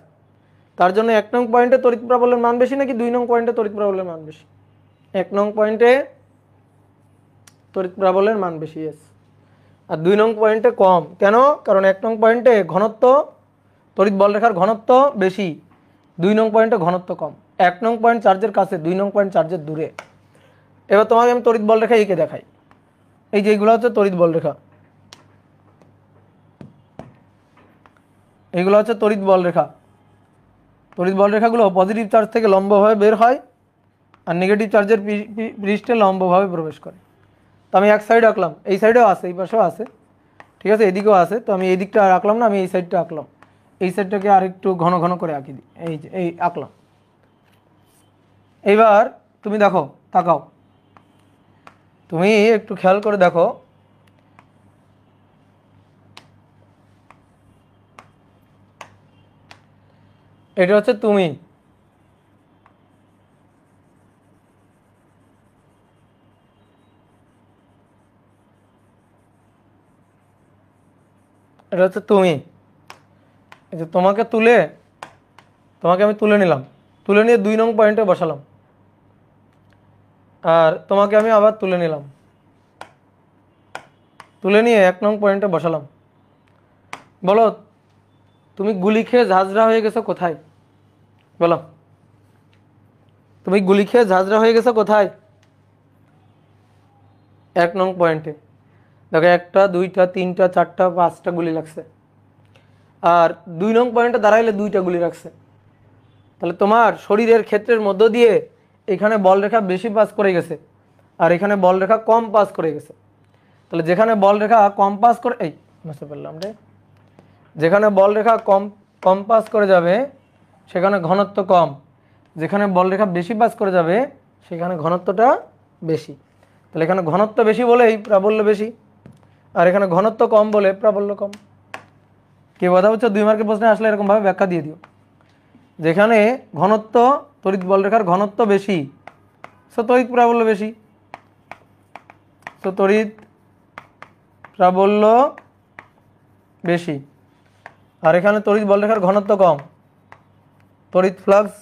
Speaker 1: তার জন্য 1 নং পয়েন্টে তড়িৎ প্রাবল্যের মান বেশি নাকি 2 নং পয়েন্টে তড়িৎ প্রাবল্যের মান বেশি? 1 নং পয়েন্টে তড়িৎ প্রাবল্যের মান বেশি, এস। আর 2 নং পয়েন্টে কম। কেন? কারণ 1 নং পয়েন্টে ঘনত্ব, তড়িৎ বল রেখার ঘনত্ব বেশি, 2 নং পয়েন্টে ঘনত্ব কম। 1 নং পয়েন্ট চার্জের কাছে, 2 নং পয়েন্ট চার্জের দূরে। এবার তোমাকে আমি তড়িৎ বল রেখা এঁকে দেখাই। এই যে এইগুলো হচ্ছে তড়িৎ বল রেখা, এইগুলো হচ্ছে তড়িৎ বল রেখা। তড়িৎ বল রেখাগুলো পজিটিভ চার্জ থেকে লম্বভাবে বের হয় আর নেগেটিভ চার্জের পৃষ্ঠে লম্বভাবে প্রবেশ করে। তো আমি এক সাইড আঁকলাম, এই সাইডেও আছে, এই পাশেও আছে, ঠিক আছে, এদিকেও আছে। তো আমি এই দিকটা আঁকলাম না, আমি এই সাইডটা আঁকলাম। এই সাইডটাকে আর একটু ঘন ঘন করে আঁকি দিই, এই যে এই আঁকলাম। এইবার তুমি দেখো, তাকাও, তুমি একটু খেয়াল করে দেখো, এটা হচ্ছে তুমি, এটা হচ্ছে তুমি। এই যে তোমাকে আমি তুলে নিলাম, তুলে নিয়ে 2 নং পয়েন্টে বসালাম, আর তোমাকে আমি আবার তুলে নিলাম, তুলে নিয়ে 1 নং পয়েন্টে বসালাম। বলো, তুমি গুলি খেয়ে ঝাঁঝরা হয়ে গেছো কোথায়? বলো, তুমি গুলি খেয়ে ঝাঁঝরা হয়ে গেছো কোথায়? 1 নং পয়েন্টে। দেখো 1টা 2টা 3টা 4টা 5টা গুলি লাগছে, আর 2 নং পয়েন্টে দাঁড়াইলে 2টা গুলি রাখছে। তাহলে তোমার শরীরের ক্ষেত্রের মধ্য দিয়ে এখানে বল রেখা বেশি পাস করে গেছে আর এখানে বল রেখা কম পাস করে গেছে। তাহলে যেখানে বল রেখা কম পাস করে, এই বুঝতে পারলাম রে, যেখানে বল রেখা কম কম পাস করে যাবে সেখানে ঘনত্ব কম, যেখানে বল রেখা বেশি পাস করে যাবে সেখানে ঘনত্বটা বেশি। তাহলে এখানে ঘনত্ব বেশি বলেই প্রাবল্য বেশি, আর এখানে ঘনত্ব কম বলে প্রাবল্য কম। কি কথা হচ্ছে? 2 মার্কের প্রশ্নে আসলে এরকমভাবে ব্যাখ্যা দিয়ে দিও। যেখানে ঘনত্ব, তড়িৎ বল রেখার ঘনত্ব বেশি, সো তড়িৎ প্রাবল্য বেশি, সো তড়িৎ প্রাবল্য বেশি। আর এখানে তড়িৎ বল রেখার ঘনত্ব কম, তড়িৎ ফ্লাক্স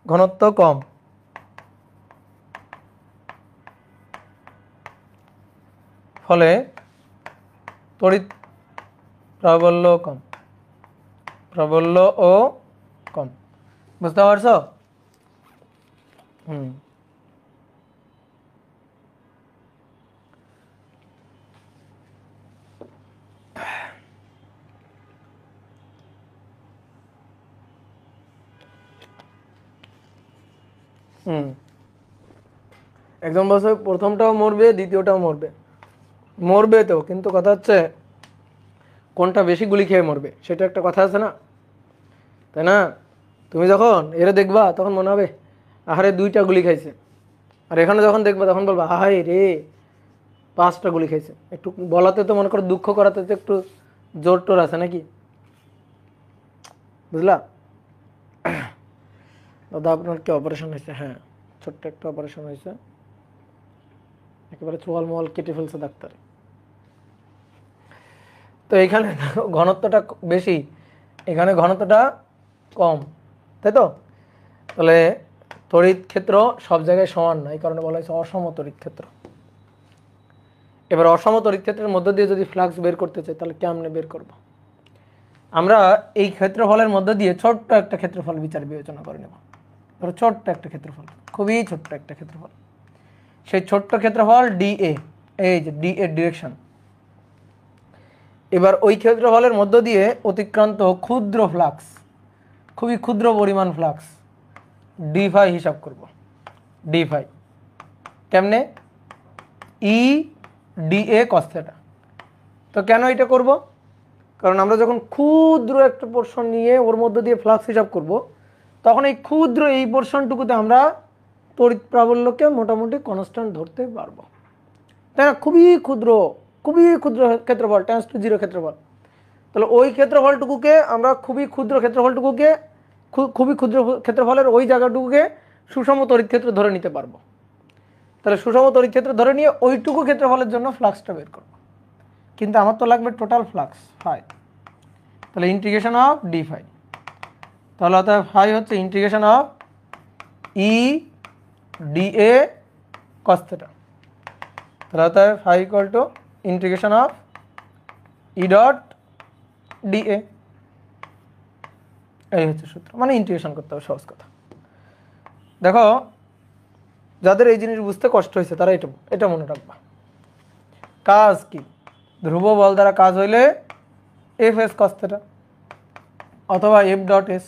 Speaker 1: ঘনত্ব কম, ফলে তড়িৎ প্রাবল্য কম, প্রাবল্য ও কম। বুঝতে পারছো? হুম, হুম, একদম বলছো প্রথমটাও মরবে দ্বিতীয়টাও মরবে, মরবে তো, কিন্তু কথা হচ্ছে কোনটা বেশি গুলি খেয়ে মরবে সেটা একটা কথা আছে না, তাই না? তুমি যখন এরা দেখবা তখন মনে হবে আহারে 2টা গুলি খাইছে, আর এখানে যখন দেখবা তখন বলবা আহাই রে 5টা গুলি খাইছে। একটু বলাতে তো মনে করো দুঃখ করাতে তো একটু জোর টোর আছে নাকি? বুঝলা? দাদা আপনার কি অপারেশন হয়েছে? হ্যাঁ, ছোট্ট একটা অপারেশন হয়েছে, একেবারে চোয়াল মোয়াল কেটে ফেলছে ডাক্তার। তো এখানে ঘনত্বটা বেশি, এখানে ঘনত্বটা কম, তাই তো? তাহলে তড়িৎ ক্ষেত্র সব জায়গায় সমান না, এই কারণে বলা হয়েছে অসম তড়িৎ ক্ষেত্র। এবার অসম তড়িৎ ক্ষেত্রের মধ্য দিয়ে যদি ফ্লাক্স বের করতে চাই তাহলে কেমনে বের করব? আমরা এই ক্ষেত্রফলের মধ্য দিয়ে ছোট্ট একটা ক্ষেত্রফল বিচার বিবেচনা করে নেব। ধরো ছোট্ট একটা ক্ষেত্রফল, খুবই ছোট্ট একটা ক্ষেত্রফল, সেই ছোট্ট ক্ষেত্রফল ডিএ, এই যে ডি এর ডিরেকশন। এবার ওই ক্ষেত্রফলের মধ্য দিয়ে অতিক্রান্ত ক্ষুদ্র ফ্লাক্স, খুবই ক্ষুদ্র পরিমাণ ফ্লাক্স ডি ফাই হিসাব করব। ডি ফাই কেমনে? ই ডি এ কস থিটা। তো কেন এটা করব? কারণ আমরা যখন ক্ষুদ্র একটা পোর্শন নিয়ে ওর মধ্য দিয়ে ফ্লাক্স হিসাব করব, তখন এই ক্ষুদ্র এই পোর্শনটুকুতে আমরা তড়িৎ প্রাবল্যকে মোটামুটি কনস্ট্যান্ট ধরতে পারবো, তাই না? খুবই ক্ষুদ্র ক্ষেত্রফল, টেন্স টু জিরো ক্ষেত্রফল। তাহলে ওই ক্ষেত্রফলটুকুকে আমরা খুবই ক্ষুদ্র ক্ষেত্রফলের ওই জায়গাটুকুকে সুষম তড়িৎ ক্ষেত্র ধরে নিতে পারবো। তাহলে সুষম তড়িৎ ক্ষেত্র ধরে নিয়ে ওইটুকু ক্ষেত্রফলের জন্য ফ্লাক্সটা বের করব। কিন্তু আমার তো লাগবে টোটাল ফ্লাক্স ফাই। তাহলে ইন্টিগ্রেশন অফ ডি ফাই, তাহলে অর্থাৎ ফাই হচ্ছে integration of E D A cos theta. তাহলে অর্থাৎ phi equal to integration of E dot D A. এই হচ্ছে সূত্র, মানে ইন্টিগ্রেশন করতে হবে, সহজ কথা। দেখো, যাদের এই জিনিস বুঝতে কষ্ট হয়েছে তারা এটা মনে রাখবা। কাজ কি? ধ্রুব বল দ্বারা কাজ হইলে এফ এস কস থিটা অথবা এফ ডট এস,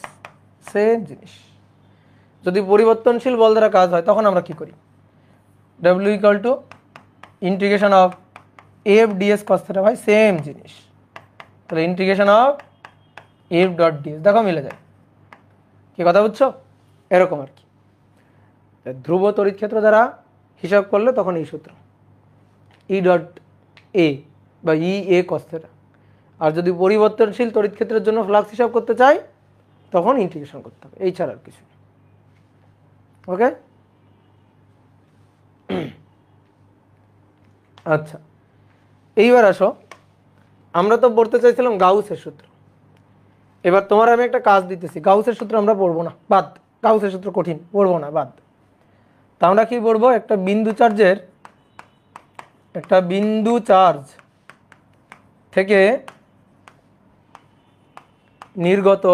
Speaker 1: সেম জিনিস। যদি পরিবর্তনশীল বল দ্বারা কাজ হয় তখন আমরা কি করি? W equal to integration of F DS cos theta, ভাই সেম জিনিস। তাহলে integration of F dot DS, দেখো মিলে যায়। কি কথা বুঝছো? এরকম আর কি। ধ্রুব তড়িৎ ক্ষেত্র দ্বারা হিসাব করলে তখন এই সূত্র ই ডট এ বা ই এ কস থিটা। আর যদি পরিবর্তনশীল তড়িৎ ক্ষেত্রের জন্য ফ্লাক্স হিসাব করতে চাই তখন ইন্টিগ্রেশন করতে হবে, এই ছাড়া আর কিছু। ওকে, আচ্ছা এইবার আসো, আমরা তো পড়তে চাইছিলাম গাউসের সূত্র। এবার তোমার আমি একটা কাজ দিতেছি, গাউসের সূত্র আমরা পড়বো না, বাদ। গাউসের সূত্র কঠিন, পড়বো না, বাদ। তা আমরা কি পড়বো? একটা বিন্দু চার্জ থেকে নির্গত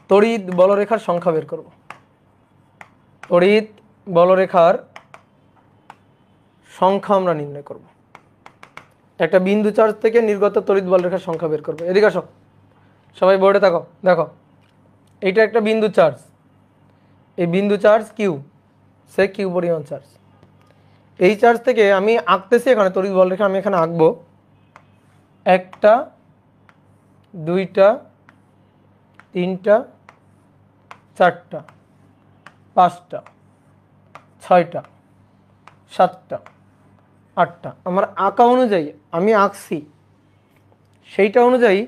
Speaker 1: তড়িৎ বলরেখার সংখ্যা বের করব। তড়িৎ বলরেখার সংখ্যা আমরা নির্ণয় করব। একটা বিন্দু চার্জ থেকে নির্গত তড়িৎ বলরেখার সংখ্যা বের করব। এদিকে আসো, সবাই বোর্ডে থাকো। দেখো, এইটা একটা বিন্দু চার্জ, এই বিন্দু চার্জ কিউ, সে কিউ পরিমাণ চার্জ। এই চার্জ থেকে আমি আঁকতেছি এখানে তড়িৎ বলরেখা, আমি এখানে আঁকবো 1টা 2টা 3টা 4টা 5টা 6টা 7টা 8টা। আমার আঁকা অনুযায়ী আমি আঁকছি, সেইটা অনুযায়ী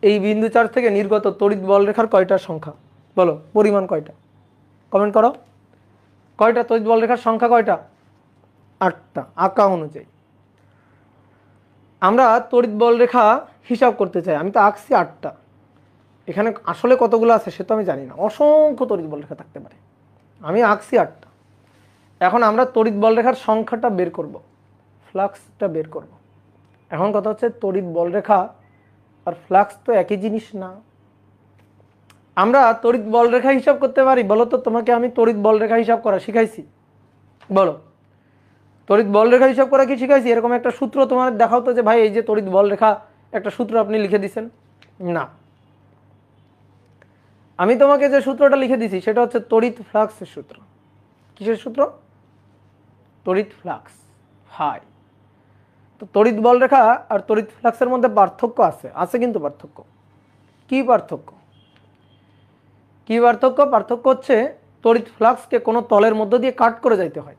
Speaker 1: এই বিন্দু চার্জ থেকে নির্গত তড়িৎ বলরেখার কয়টার সংখ্যা বলো, পরিমাণ কয়টা? কমেন্ট করো। কয়টা তড়িৎ বলরেখার সংখ্যা কয়টা? 8টা, আঁকা অনুযায়ী। আমরা তড়িৎ বলরেখা হিসাব করতে চাই, আমি তো আঁকছি 8টা, এখানে আসলে কতগুলো আছে সে তো আমি জানি না, অসংখ্য তড়িৎ বলরেখা থাকতে পারে, আমি আঁকছি 8টা। এখন আমরা তড়িৎ বলরেখার সংখ্যাটা বের করব, ফ্লাক্সটা বের করব। এখন কথা হচ্ছে তড়িৎ বলরেখা আর ফ্লাক্স তো একই জিনিস না। আমরা তড়িৎ বলরেখা হিসাব করতে পারি? বলো তো, তোমাকে আমি তড়িৎ বলরেখা হিসাব করা শিখাইছি? বলো, তড়িৎ বলরেখা হিসাব করা কি শিখাইছি? এরকম একটা সূত্র তোমার দেখাও তো, যে ভাই এই যে তড়িৎ বলরেখা একটা সূত্র আপনি লিখে দিচ্ছেন। না, আমি তোমাকে যে সূত্রটা লিখে দিছি সেটা হচ্ছে তড়িৎ ফ্লাক্সের সূত্র। কিসের সূত্র? তড়িৎ ফ্লাক্স, হাই। তো তড়িৎ বলরেখা আর তড়িৎ ফ্লাক্সের মধ্যে পার্থক্য আছে কিন্তু পার্থক্য কি? পার্থক্য হচ্ছে তড়িৎ ফ্লাক্সকে কোনো তলের মধ্য দিয়ে কাট করে যাইতে হয়।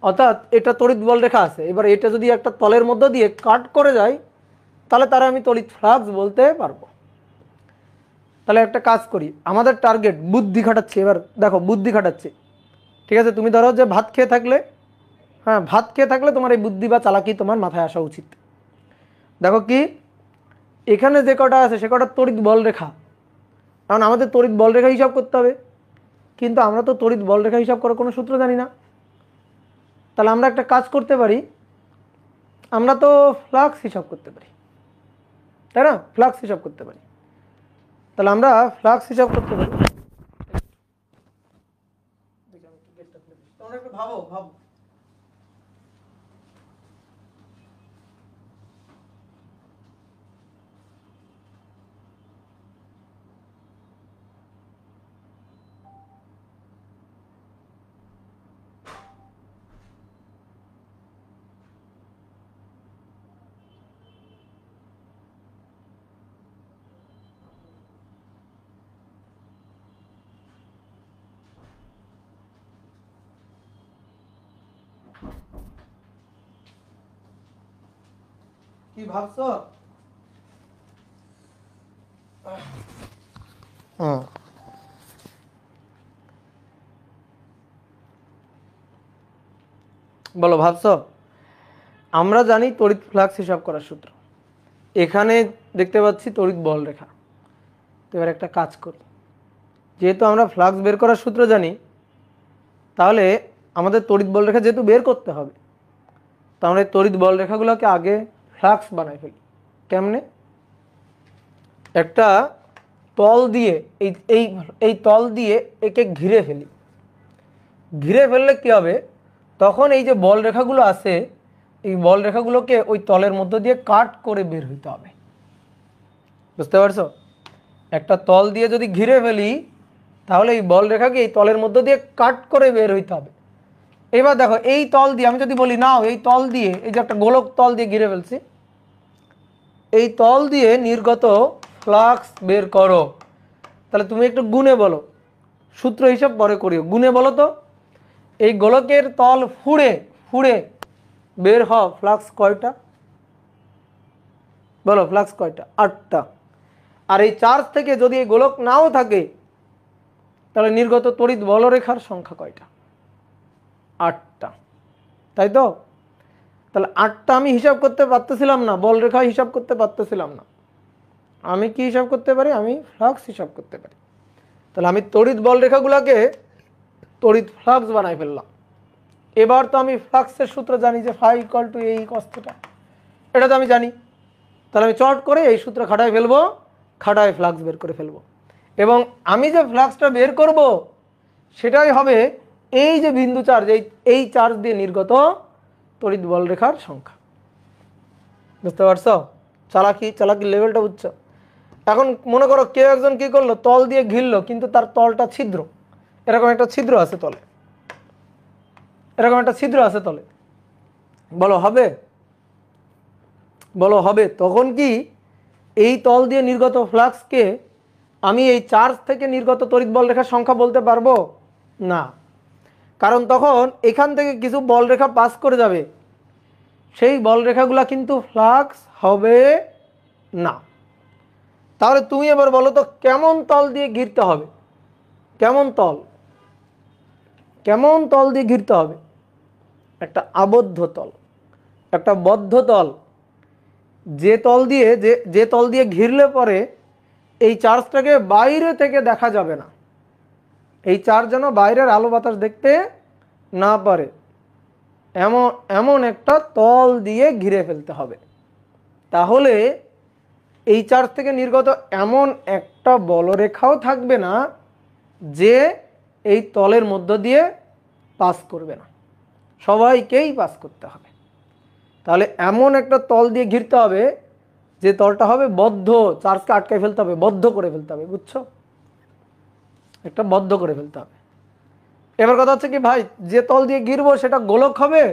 Speaker 1: অর্থাৎ এটা তড়িৎ বলরেখা আছে, এবার এটা যদি একটা তলের মধ্য দিয়ে কাট করে যায় তাহলে তারা আমি তড়িৎ ফ্লাক্স বলতে পারবো। তাহলে একটা কাজ করি, আমাদের টার্গেট বুদ্ধি খাটাচ্ছি। এবার দেখো, বুদ্ধি খাটাচ্ছি, ঠিক আছে, তুমি ধরো যে ভাত খেয়ে থাকলে, হ্যাঁ ভাত খেয়ে থাকলে তোমার এই বুদ্ধি বা চালাকি তোমার মাথায় আসা উচিত। দেখো কি এখানে যে কটা আছে সে কটা তড়িৎ বলরেখা, কারণ আমাদের তড়িৎ বলরেখা হিসাব করতে হবে, কিন্তু আমরা তো তড়িৎ বলরেখা হিসাব করার কোনো সূত্র জানি না। তাহলে আমরা একটা কাজ করতে পারি, আমরা তো ফ্লাক্স হিসাব করতে পারি, তাই না? ফ্লাক্স হিসাব করতে পারি। তাহলে আমরা ফ্লাক্স হিসাব করতে পারি। ভাবো ভাবো, কি ভাবছো? বলো ভাবছো? আমরা জানি তড়িৎ ফ্লাক্স হিসাব করার সূত্র, এখানে দেখতে পাচ্ছি তড়িৎ বল রেখা। তো এবার একটা কাজ করি, যেহেতু আমরা ফ্লাক্স বের করার সূত্র জানি, তাহলে আমাদের তড়িৎ বল রেখা যেহেতু বের করতে হবে, তো আমরা এই তড়িৎ বল রেখাগুলোকে আগে ফ্লাক্স বানাই ফেলি। কেমনে? একটা তল দিয়ে এই এই এই তল দিয়ে একে ঘিরে ফেলি। ঘিরে ফেললে কি হবে, তখন এই যে বল রেখাগুলো আছে এই বল রেখাগুলোকে ওই তলের মধ্য দিয়ে কাট করে বের হইতে হবে। বুঝতে পারছো? একটা তল দিয়ে যদি ঘিরে ফেলি তাহলে এই বল রেখাকে এই তলের মধ্য দিয়ে কাট করে বের হইতে হবে। এবার দেখো এই তল দিয়ে আমি যদি বলি নাও এই তল দিয়ে, এই যে একটা গোলক তল দিয়ে ঘিরে ফেলছি, এই তল দিয়ে নির্গত ফ্লাক্স বের করো। তাহলে তুমি একটু গুণে বলো, সূত্র হিসাব পরে করিও, গুণে বলো তো এই গোলকের তল ফুঁড়ে ফুঁড়ে বের হও ফ্লাক্স কয়টা? বলো ফ্লাক্স কয়টা? 8টা। আর এই চার্জ থেকে যদি এই গোলক নাও থাকে তাহলে নির্গত তড়িৎ বলরেখার সংখ্যা কয়টা? 8টা, তাই তো? তাহলে 8টা আমি হিসাব করতে পারতেছিলাম না, বলরেখা হিসাব করতে পারতেছিলাম না, আমি কি হিসাব করতে পারি? আমি ফ্লাক্স হিসাব করতে পারি। তাহলে আমি তড়িৎ বলরেখাগুলোকে তড়িৎ ফ্লাক্স বানাই ফেললাম। এবার তো আমি ফ্লাক্সের সূত্র জানি যে ফাই ইকুয়াল টু এই কস থিটা, এটা তো আমি জানি। তাহলে আমি চট করে এই সূত্র খাটায় ফেলবো, খাটায় ফ্লাক্স বের করে ফেলবো। এবং আমি যে ফ্লাক্সটা বের করব সেটাই হবে এই যে বিন্দু চার্জ, এই চার্জ দিয়ে নির্গত তড়িৎ বলরেখার সংখ্যা। বুঝতে পারছো? চালাকি লেভেলটা বুঝছো? এখন মনে করো কেউ একজন কি করলো, তল দিয়ে ঘিরলো কিন্তু তার তলটা ছিদ্র, এরকম একটা ছিদ্র আছে তলে, এরকম একটা ছিদ্র আছে তলে। বলো হবে? বলো হবে? তখন কি এই তল দিয়ে নির্গত ফ্লাক্সকে আমি এই চার্জ থেকে নির্গত তড়িৎ বলরেখার সংখ্যা বলতে পারবো না, কারণ তখন এখান থেকে কিছু বলরেখা পাস করে যাবে, সেই বলরেখাগুলো কিন্তু ফ্লাক্স হবে না। তাহলে তুমি এবার বলো তো কেমন তল দিয়ে ঘিরতে হবে? কেমন তল, কেমন তল দিয়ে ঘিরতে হবে? একটা আবদ্ধ তল, একটা বদ্ধ তল, যে তল দিয়ে যে তল দিয়ে ঘিরলে পরে এই চার্জটাকে বাইরে থেকে দেখা যাবে না, এই চার্জ যেন বাইরের আলো বাতাস দেখতে না পারে, এমন এমন একটা তল দিয়ে ঘিরে ফেলতে হবে। তাহলে এই চার্জ থেকে নির্গত এমন একটা বলরেখাও থাকবে না যে এই তলের মধ্য দিয়ে পাস করবে না, সবাইকেই পাস করতে হবে। তাহলে এমন একটা তল দিয়ে ঘিরতে হবে যে তলটা হবে বদ্ধ, চার্জকে আটকায় ফেলতে হবে, বদ্ধ করে ফেলতে হবে। বুঝছো? একটা বদ্ধ করে ফেলতে হবে। এবার কথা হচ্ছে কি ভাই, যে তল দিয়ে ঘিরবো সেটা গোলক হবে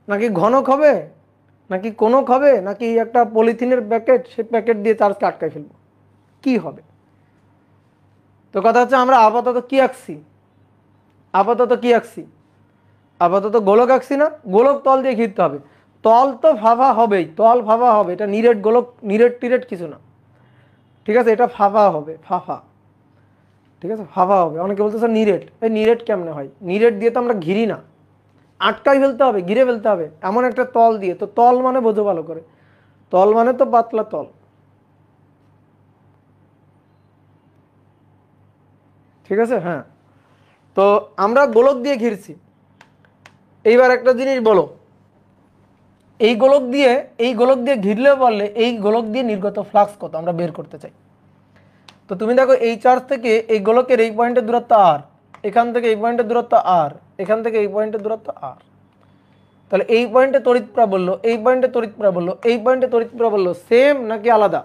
Speaker 1: নাকি ঘনক হবে নাকি কোনক হবে নাকি একটা পলিথিনের প্যাকেট, সেই প্যাকেট দিয়ে চার্জকে আটকায় ফেলবো, কি হবে? তো কথা হচ্ছে আমরা আপাতত কি আঁকছি? আপাতত কি আঁকছি? আপাতত গোলক আঁকছি না? গোলক তল দিয়ে ঘিরতে হবে, তল তো ফাঁপা হবেই, তল ফাঁপা হবে, এটা নিরেট গোলক, নিরেট টিরেট কিছু না, ঠিক আছে? এটা ফাঁপা হবে, ফাঁপা। ঠিক আছে, হাওয়া হবে। অনেকে বলতেছে নিরেট, এই নিরেট কেমনে হয়? নিরেট দিয়ে তো আমরা ঘিরি না, আটকাই ফেলতে হবে, ঘিরে ফেলতে হবে এমন একটা তল দিয়ে। তো তল মানে বোঝো ভালো করে, তল মানে তো পাতলা তল, ঠিক আছে। হ্যাঁ, তো আমরা গোলক দিয়ে ঘিরছি। এইবার একটা জিনিস বলো, এই গোলক দিয়ে ঘিরলে বললে এই গোলক দিয়ে নির্গত ফ্লাক্স কত আমরা বের করতে চাই। তো তুমি দেখো এই চার্জ থেকে এই গোলকের এই পয়েন্টের দূরত্ব আর, এখান থেকে এই পয়েন্টের দূরত্ব আর, এখান থেকে এই পয়েন্টের দূরত্ব আর। তাহলে এই পয়েন্টে তড়িৎ প্রাবল্য, এই পয়েন্টে তড়িৎ প্রাবল্য, এই পয়েন্টে তড়িৎ প্রাবল্য সেম নাকি আলাদা?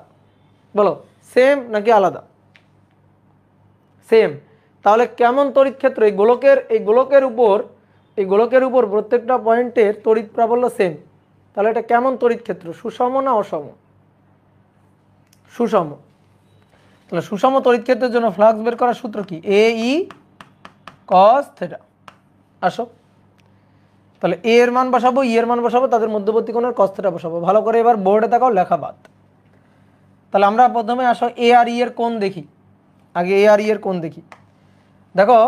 Speaker 1: বলো, সেম নাকি আলাদা? সেম। তাহলে কেমন তড়িৎ ক্ষেত্র? এই গোলকের উপর প্রত্যেকটা পয়েন্টের তড়িৎ প্রাবল্য সেম। তাহলে এটা কেমন তড়িৎ ক্ষেত্র? সুষম না অসম? সুষম। তাহলে সুষম তড়িৎ ক্ষেত্রের জন্য ফ্লাক্স বের করার সূত্র কি? এ ই কস থিটা। আসো, তাহলে এ এর মান বসাবো, ই এর মান বসাবো, তাদের মধ্যবর্তী কোণের কস থিটা বসাবো। ভালো করে এবার বোর্ডে তাকাও, লেখা বাদ। তাহলে আমরা প্রথমে আসো এ আর ই এর কোণ দেখি। আগে এ আর ই এর কোণ দেখি। দেখো,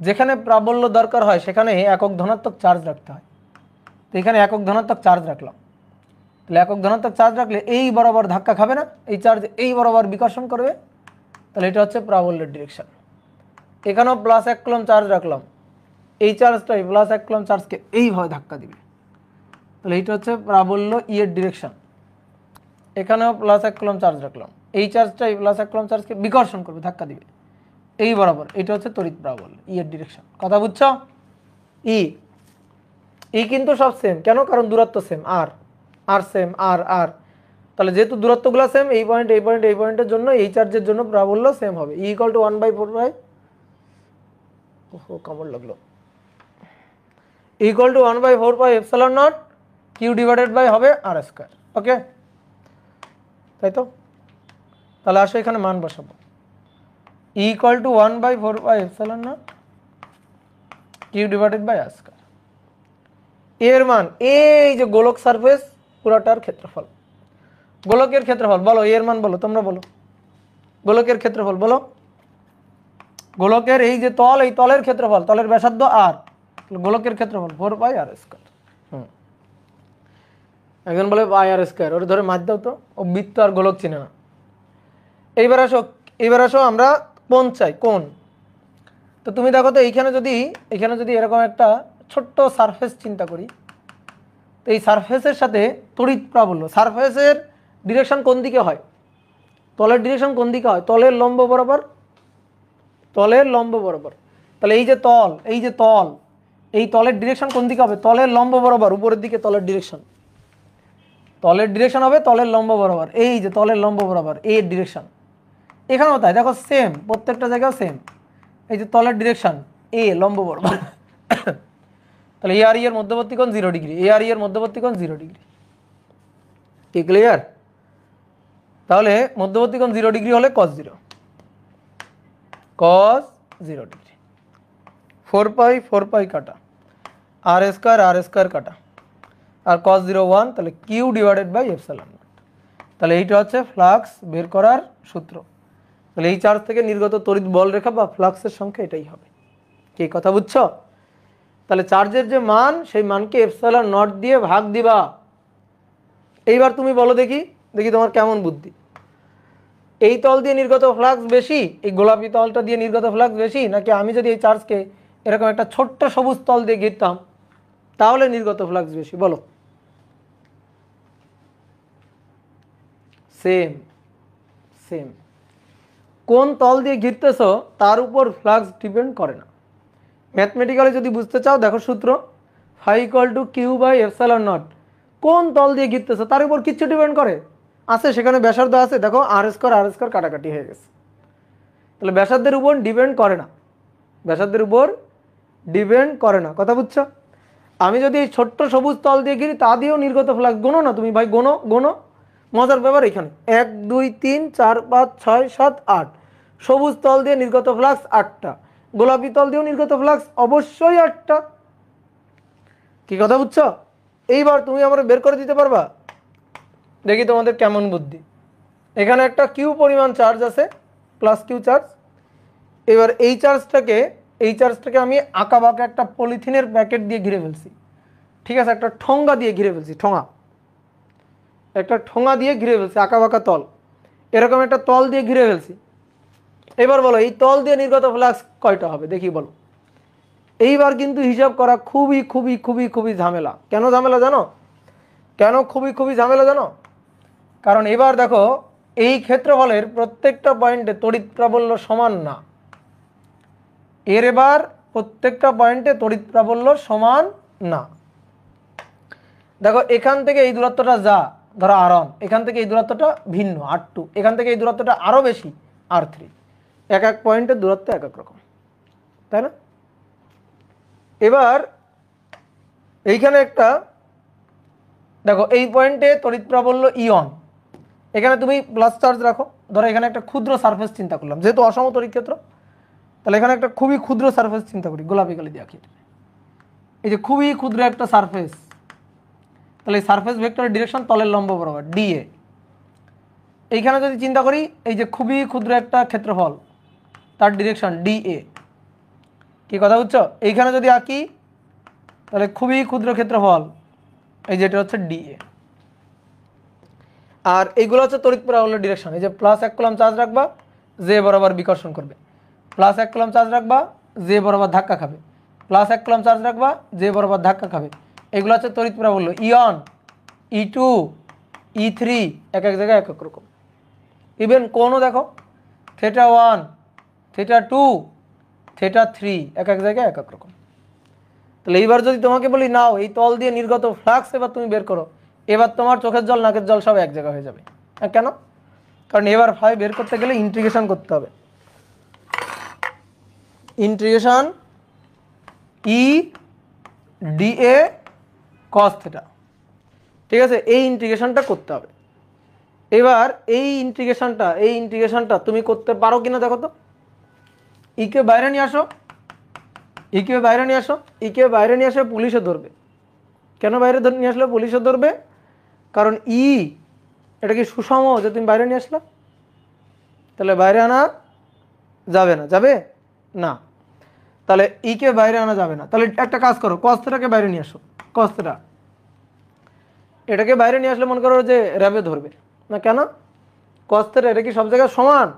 Speaker 1: যেখানে প্রাবল্য দরকার হয় সেখানে একক ধনাত্মক চার্জ রাখতে হয়। তো এখানে একক ধনাত্মক চার্জ রাখলাম। তাহলে একক ধনাত্মক চার্জ রাখলে এই বরাবর ধাক্কা খাবে না, এই চার্জ এই বরাবর বিকর্ষণ করবে। তাহলে এটা হচ্ছে প্রাবল্যের ডিরেকশন। এখানেও প্লাস 1 কুলম্ব চার্জ রাখলাম, এই চার্জটাই প্লাস 1 কুলম্ব চার্জকে এইভাবে ধাক্কা দিবে। তাহলে এইটা হচ্ছে প্রাবল্য ই এর ডিরেকশন। এখানেও প্লাস 1 কুলম্ব চার্জ রাখলাম, এই চার্জটাই প্লাস 1 কুলম্ব চার্জকে বিকর্ষণ করবে, ধাক্কা দিবে এই বরাবর। এটা হচ্ছে তড়িৎ প্রাবল্য ই এর ডিরেকশন। কথা বুঝছো? ই কিন্তু সব সেম, কেন? কারণ দূরত্ব সেম, আর সেম, আর। তাহলে যেহেতু দূরত্বগুলো সেম, এই পয়েন্টের জন্য এই চার্জের জন্য প্রাবল্য সেম হবে। ই ইকুয়াল টু 1/4 কামড় লাগলো, equal to 1/4 pi epsilon naught Q divided by হবে আর স্কয়ার। ওকে, তাই তো? তাহলে আসো এখানে মান বসাবো, equal to 1/4 pi epsilon naught Q divided by R square. এর মান এই যে গোলক সারফেস পুরাটার ক্ষেত্রফল। গোলকের ক্ষেত্রফল বলো, এর মান বলো, তোমরা বলো। গোলকের ক্ষেত্রফল বলো। গোলকের এই যে তল, এই তলের ক্ষেত্রফল, তলের ব্যাসার্ধ আর, গোলকের ক্ষেত্রফল 4 পাই আর স্কয়ার। একজন বলে পাই আর স্কয়ার, ওর ধরে মাছ দাও তো, ও বৃত্ত আর গোলক চিনে না। এইবার আসো আমরা কোণ চাই, কোণ। তো তুমি দেখো তো এখানে যদি এরকম একটা ছোট্ট সারফেস চিন্তা করি, তো এই সারফেসের সাথে তড়িৎ প্রাবল্য, সারফেসের ডিরেকশন কোন দিকে হয়? তলের ডিরেকশন কোন দিকে হয়? তলের লম্ব বরাবর, তলের লম্ব বরাবর। তাহলে এই যে তল, এই তলের ডিরেকশন কোন দিকে হবে? তলের লম্ব বরাবর, উপরের দিকে তলের ডিরেকশন হবে তলের লম্ব বরাবর। এই যে তলের লম্ব বরাবর এর ডিরেকশন, এখানেও তাই। দেখো সেম, প্রত্যেকটা জায়গায় সেম। এই যে তলের ডিরেকশন এ লম্ব বরাবর। তাহলে এ আর ই এর মধ্যবর্তী কোণ 0 ডিগ্রি, এ আর ই এর মধ্যবর্তী কোণ 0 ডিগ্রি। কি ক্লিয়ার? তাহলে মধ্যবর্তী কোণ 0 ডিগ্রি হলে cos 0 ডিগ্রি। 4 পাই কাটা, আর স্কয়ার কাটা, আর cos 0 1, তাহলে Q divided by epsilon naught. তাহলে এইটা হচ্ছে ফ্লাক্স বের করার সূত্র। তাহলে এই চার্জ থেকে নির্গত তড়িৎ বল রেখা বা ফ্লাক্সের সংখ্যা এটাই হবে। কি কথা বুঝছো? তাহলে চার্জের যে মান, সেই মানকে এপসিলন নট দিয়ে ভাগ দিবা। এইবার তুমি বলো দেখি তোমার কেমন বুদ্ধি। এই তল দিয়ে নির্গত ফ্লাক্স বেশি, এই গোলাপি তলটা দিয়ে নির্গত ফ্লাক্স বেশি, নাকি আমি যদি এই চার্জকে এরকম একটা ছোট্ট সবুজ তল দিয়ে ঘিরতাম তাহলে নির্গত ফ্লাক্স বেশি? বলো। সেম। কোন তল দিয়ে ঘিরতেছো তার উপর ফ্লাক্স ডিপেন্ড করে না। ম্যাথমেটিক্যালি যদি বুঝতে চাও, দেখো সূত্র phi equal to Q by epsilon naught. কোন তল দিয়ে ঘিরতেছো তার উপর কিচ্ছু ডিপেন্ড করে? আছে, সেখানে ব্যাসার্ধ আছে। দেখো আর স্কয়ার কাটাকাটি হয়ে গেছে। তাহলে ব্যাসার্ধের উপর ডিপেন্ড করে না, কথা বুঝছো? আমি যদি এই ছোট্ট সবুজ তল দিয়ে ঘিরি, তা দিয়েও নির্গত ফ্লাক্স গোনো না তুমি ভাই, গোনো। মজার ব্যাপার এখানে 1 2 3 4 5 6 7 8 সবুজ তল দিয়ে নির্গত ফ্লাক্স 8টা, গোলাপি তল দিয়েও নির্গত ফ্লাক্স অবশ্যই 8টা। কি কথা বুঝছো? এইবার তুমি আমরা বের করে দিতে পারবা? দেখি তোমাদের কেমন বুদ্ধি। এখানে একটা কিউ পরিমাণ চার্জ আছে, প্লাস কিউ চার্জ। এবার এই চার্জটাকে আমি আঁকা বাঁকা একটা পলিথিনের প্যাকেট দিয়ে ঘিরে ফেলছি, ঠিক আছে, একটা ঠোঙ্গা দিয়ে ঘিরে ফেলছি, একটা ঠোঙা দিয়ে ঘিরে ফেলছি, আঁকা বাঁকা তল, এরকম একটা তল দিয়ে ঘিরে ফেলছি। এবার বলো এই তল দিয়ে নির্গত ফ্লাক্স কয়টা হবে দেখি বলো। এইবার কিন্তু হিসাব করা খুবই খুবই খুবই খুবই ঝামেলা। কেন ঝামেলা জানো? কেন খুবই খুবই ঝামেলা জানো? কারণ এবার দেখো এই ক্ষেত্রফলের প্রত্যেকটা পয়েন্টে তড়িৎ প্রাবল্য সমান না। এবার প্রত্যেকটা পয়েন্টে তড়িৎ প্রাবল্য সমান না। দেখো এখান থেকে এই দূরত্বটা যা, ধরো R1, এখান থেকে এই দূরত্বটা ভিন্ন R2, এখান থেকে এই দূরত্বটা আরও বেশি R3, এক এক পয়েন্টের দূরত্ব এক এক রকম, তাই না? এবার এইখানে একটা দেখো এই পয়েন্টে তড়িৎ প্রাবল্য ইয়ন, এখানে তুমি প্লাস চার্জ রাখো, ধরো এখানে একটা ক্ষুদ্র সারফেস চিন্তা করলাম, যেহেতু অসম তড়িৎ ক্ষেত্র, তাহলে এখানে একটা খুবই ক্ষুদ্র সারফেস চিন্তা করি, গোলাপি কালি দিয়ে আঁকি। এই যে খুবই ক্ষুদ্র একটা সারফেস, তাহলে এই সারফেস ভেক্টরের ডিরেকশন তলের লম্ব বরাবর ডিএ। এইখানে যদি চিন্তা করি এই যে খুবই ক্ষুদ্র একটা ক্ষেত্রফল, তার ডিরেকশন ডিএ। কি কথা বুঝছো? এইখানে যদি আঁকি তাহলে খুবই ক্ষুদ্র ক্ষেত্রফল, এই যেটা হচ্ছে ডিএ। আর এইগুলো হচ্ছে তড়িৎ প্রাবল্য ডিরেকশন। এই যে প্লাস 1 কুলম্ব চার্জ রাখবা, যে বরাবর বিকর্ষণ করবে, প্লাস 1 কুলম্ব চার্জ রাখবা, যে বরাবর ধাক্কা খাবে, প্লাস 1 কুলম্ব চার্জ রাখবা, যে বরাবর ধাক্কা খাবে। এগুলো হচ্ছে তড়িৎ প্রাবল্য ইয়ন, E2, E3, এক এক জায়গায় এক এক রকম। ইভেন কোনও দেখো θ1, θ2, θ3, এক এক জায়গায় এক এক রকম। তাহলে এইবার যদি তোমাকে বলি নাও এই তল দিয়ে নির্গত ফ্লাক্স এবার তুমি বের করো, এবার তোমার চোখের জল নাকের জল সব এক জায়গা হয়ে যাবে। কেন? কারণ এবার হয় বের করতে গেলে ইন্টিগ্রেশন করতে হবে, ইন্টিগ্রেশন ই ডিএ কস থিটা, ঠিক আছে, এই ইন্টিগ্রেশনটা করতে হবে। এবার এই ইন্টিগ্রেশনটা তুমি করতে পারো কিনা দেখো তো। ইকে বাইরে নিয়ে আসো, ইকে বাইরে নিয়ে আসো, ইকে বাইরে নিয়ে আসে পুলিশে ধরবে। কেন বাইরে নিয়ে আসলে পুলিশে ধরবে? কারণ এটা কি সুষম যে তুমি বাইরে নিয়ে আসলে? তাহলে বাইরে আনা যাবে না, যাবে না, তাহলে ইকে বাইরে আনা যাবে না। তাহলে একটা কাজ করো, কস থিটাকে বাইরে নিয়ে আসো, কস থিটা এটাকে বাইরে নিয়ে আসলে মনে করো যে র্যাবে ধরবে না। কেন? কস থিটা এটা কি সব জায়গায় সমান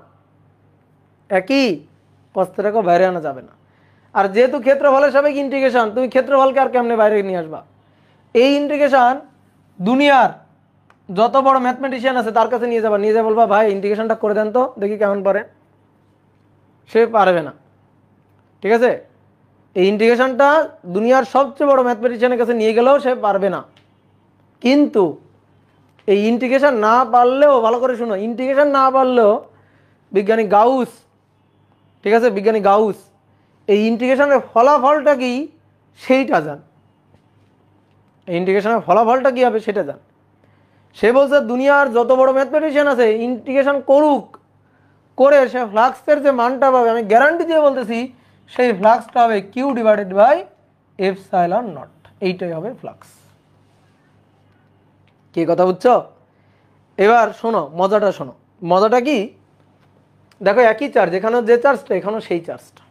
Speaker 1: একই, কস থিটাকে বাইরে আনা যাবে না। আর যেহেতু ক্ষেত্রফলের সাপেক্ষে ইন্টিগ্রেশন, তুমি ক্ষেত্রফলকে আর কেমনে বাইরে নিয়ে আসবা? এই ইন্টিগ্রেশন দুনিয়ার যত বড় ম্যাথমেটিশিয়ান আছে তার কাছে নিয়ে যাবা, নিয়ে যা বলবা ভাই ইন্টিগ্রেশনটা করে দেন তো দেখি কেমন পারে, সে পারবে না। ঠিক আছে, এই ইন্টিগ্রেশনটা দুনিয়ার সবচেয়ে বড় ম্যাথমেটিশিয়ানের কাছে নিয়ে গেলেও সে পারবে না। কিন্তু এই ইন্টিগ্রেশন না পারলেও, ভালো করে শুনো, ইন্টিগ্রেশন না পারলেও বিজ্ঞানী গাউস, ঠিক আছে, বিজ্ঞানী গাউস এই ইন্টিগ্রেশনের ফলাফলটা কি সেইটা জান, এই ইন্টিগ্রেশনের ফলাফলটা কি হবে সেটা জান। সে বলছে দুনিয়ার যত বড় ম্যাথমেটিশিয়ান আছে ইন্টিগ্রেশন করুক, করে সে ফ্লাক্সের যে মানটা পাবে, আমি গ্যারান্টি দিয়ে বলতেছি সেই ফ্লাক্সটা হবে Q divided by epsilon naught, এইটাই হবে ফ্লাক্স। কি কথা বুঝছো? এবার শোনো মজাটা, শোনো মজাটা কি, দেখো একই চার্জ, এখানেও যে চার্জটা এখানেও সেই চার্জটা,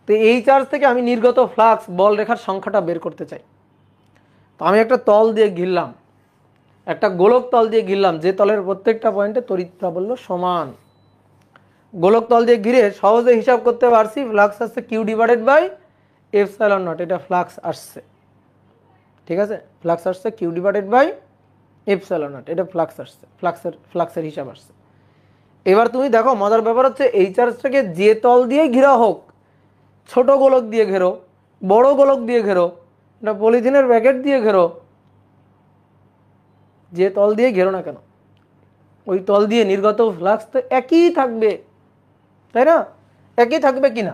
Speaker 1: তো এই চার্জ থেকে আমি নির্গত ফ্লাক্স বল রেখার সংখ্যাটা বের করতে চাই। তো আমি একটা তল দিয়ে ঘিরলাম, একটা গোলক তল দিয়ে ঘিরলাম, যে তলের প্রত্যেকটা পয়েন্টে তড়িৎ প্রাবল্য সমান। গোলক তল দিয়ে ঘিরে সহজে হিসাব করতে পারছি ফ্লাক্স আসছে Q divided by epsilon naught, এটা ফ্লাক্স আসছে, ঠিক আছে, ফ্লাক্স আসছে Q divided by epsilon naught, এটা ফ্লাক্স আসছে, ফ্লাক্সের হিসাব আসছে। এবার তুমি দেখো মজার ব্যাপার হচ্ছে এই চার্জটাকে যে তল দিয়ে ঘেরা হোক, ছোট গোলক দিয়ে ঘেরো, বড় গোলক দিয়ে ঘেরো, এটা পলিথিনের প্যাকেট দিয়ে ঘেরো, যে তল দিয়ে ঘেরো না কেন ওই তল দিয়ে নির্গত ফ্লাক্স তো একই থাকবে, তাই না? একই থাকবে কিনা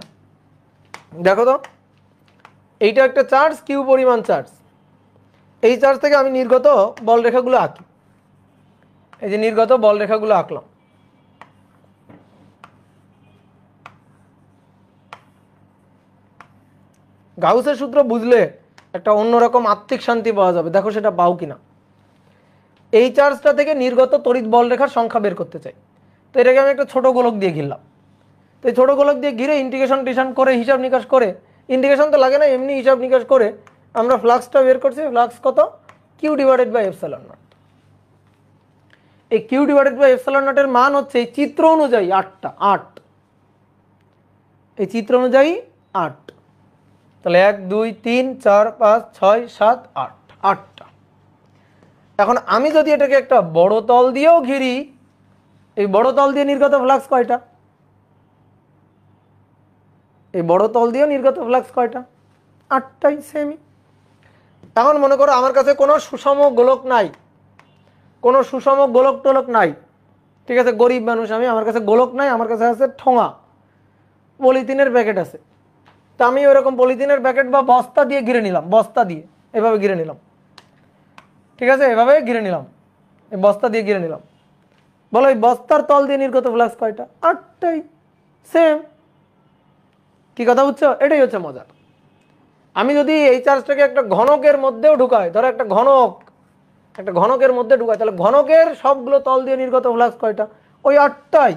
Speaker 1: দেখো তো। এইটা একটা চার্জ কিউ পরিমাণ চার্জ, এই চার্জ থেকে আমি নির্গত বল রেখাগুলো আঁকি, এই যে নির্গত বল রেখাগুলো আঁকলাম। গাউসের সূত্র বুঝলে একটা অন্যরকম আত্মিক শান্তি পাওয়া যাবে, দেখো সেটা পাও কিনা। এই চার্জটা থেকে নির্গত তড়িৎ বল রেখার সংখ্যা বের করতে চাই, তো এটাকে আমি একটা ছোট গোলক দিয়ে ঘিরলাম, তো এই ছোটো গোলক দিয়ে ঘিরে ইন্টিগ্রেশন টিশন করে হিসাব নিকাশ করে, ইন্টিগ্রেশন তো লাগে না, এমনি হিসাব নিকাশ করে আমরা ফ্লাক্সটা বের করছি। ফ্লাক্স কত? Q divided by epsilon naught. এই কিউ ডিভাইডেড বাই এপসাইলন নটের মান হচ্ছে এই চিত্র অনুযায়ী 8, এই চিত্র অনুযায়ী 8। তাহলে 1 2 3 4 5 6 7 8, 8টা। এখন আমি যদি এটাকে একটা বড় তল দিয়েও ঘিরি, এই বড় তল দিয়ে নির্গত ফ্লাক্স কয়টা? এই বড় তল দিয়ে নির্গত ফ্লাক্স কয়টা? 8টাই, সেমই। এখন মনে করো আমার কাছে কোনো সুষম গোলক নাই, কোনো সুষম গোলক টোলক নাই, ঠিক আছে, গরিব মানুষ আমি, আমার কাছে গোলক নাই, আমার কাছে আছে ঠোঙা, পলিথিনের প্যাকেট আছে। তা আমি ওরকম পলিথিনের প্যাকেট বা বস্তা দিয়ে ঘিরে নিলাম, বস্তা দিয়ে এভাবে ঘিরে নিলাম, ঠিক আছে, এভাবে ঘিরে নিলাম, এই বস্তা দিয়ে ঘিরে নিলাম। বলো এই বস্তার তল দিয়ে নির্গত ফ্লাক্স কয়টা? 8টাই, সেম। কি কথা বুঝছো? এটাই হচ্ছে মজার। আমি যদি এই চার্জটাকে একটা ঘনকের মধ্যেও ঢুকাই, ধরো একটা ঘনকের মধ্যে ঢুকাই, তাহলে ঘনকের সবগুলো তল দিয়ে নির্গত ফ্লাক্স কয়টা? ওই 8টাই।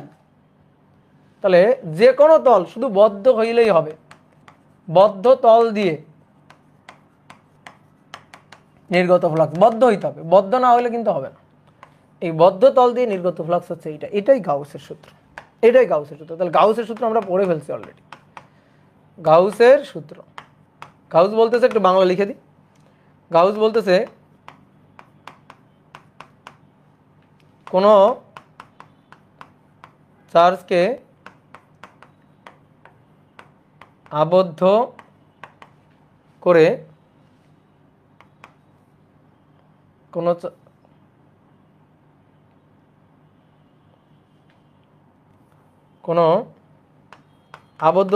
Speaker 1: তাহলে যে কোনো তল শুধু বদ্ধ হইলেই হবে, বদ্ধ তল দিয়ে নির্গত ফ্লাক্স বদ্ধ হইতে হবে, বদ্ধ না হলে কিন্তু হবে না। এই বদ্ধ তল দিয়ে নির্গত ফ্লাক্স হচ্ছে এইটা, এটাই গাউসের সূত্র, এটাই গাউসের সূত্র। তাহলে গাউসের সূত্র আমরা পড়ে ফেলছি অলরেডি। গাউসের সূত্র, গাউস বলতেছে, একটু বাংলা লিখে দিই। গাউস বলতেছে কোনো চার্জকে আবদ্ধ করে কোনো আবদ্ধ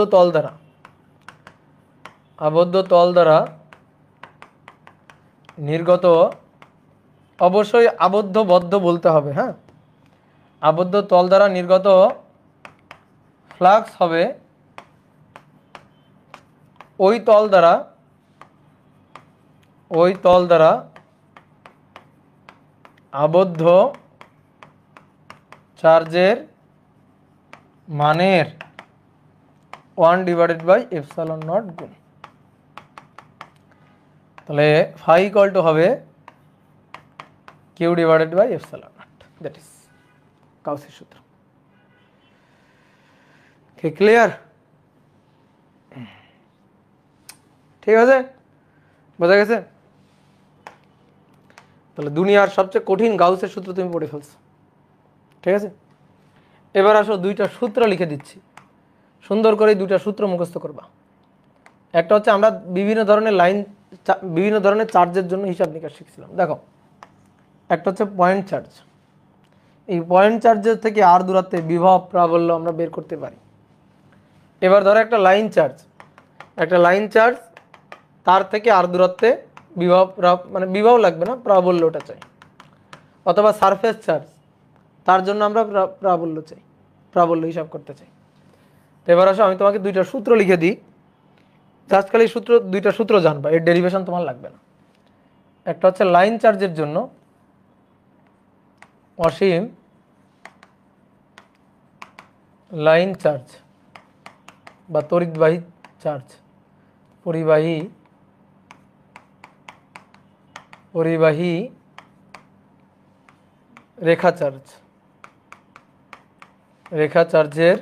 Speaker 1: তল দ্বারা নির্গত, অবশ্যই আবদ্ধ বদ্ধ বলতে হবে, হ্যাঁ, আবদ্ধ তল দ্বারা নির্গত ফ্লাক্স হবে ওই তল দ্বারা আবদ্ধ চার্জের মানের 1/ε0 গুণ। তাহলে ফাই ইকুয়াল টু হবে Q/ε0, দ্যাট ইজ গাউসের সূত্র। ক্লিয়ার? ঠিক আছে, বোঝা গেছে? তাহলে দুনিয়ার সবচেয়ে কঠিন গাউসের সূত্র তুমি পড়ে ফেলছো, ঠিক আছে। এবার আসো, দুইটা সূত্র লিখে দিচ্ছি, সুন্দর করে দুইটা সূত্র মুখস্থ করবা। একটা হচ্ছে আমরা বিভিন্ন ধরনের চার্জের জন্য হিসাব নিকাশ শিখছিলাম। দেখো, একটা হচ্ছে পয়েন্ট চার্জ। এই পয়েন্ট চার্জের থেকে আর দূরত্বে বিভব প্রাবল্য আমরা বের করতে পারি। এবার ধরো একটা লাইন চার্জ, তার থেকে আর দূরত্বে বিভব, মানে বিভব লাগবে না, প্রাবল্যটা চাই। অথবা সারফেস চার্জ, তার জন্য আমরা প্রাবল্য চাই, প্রাবল্য হিসাব করতে চাই। তো এবার আসো, আমি তোমাকে দুইটা সূত্র লিখে দিই, জাস্ট খালি দুইটা সূত্র জানবা, এর ডেরিভেশন তোমার লাগবে না। একটা হচ্ছে লাইন চার্জের জন্য অসীম লাইন চার্জ বা তড়িৎবাহী চার্জ, পরিবাহী রেখা চার্জের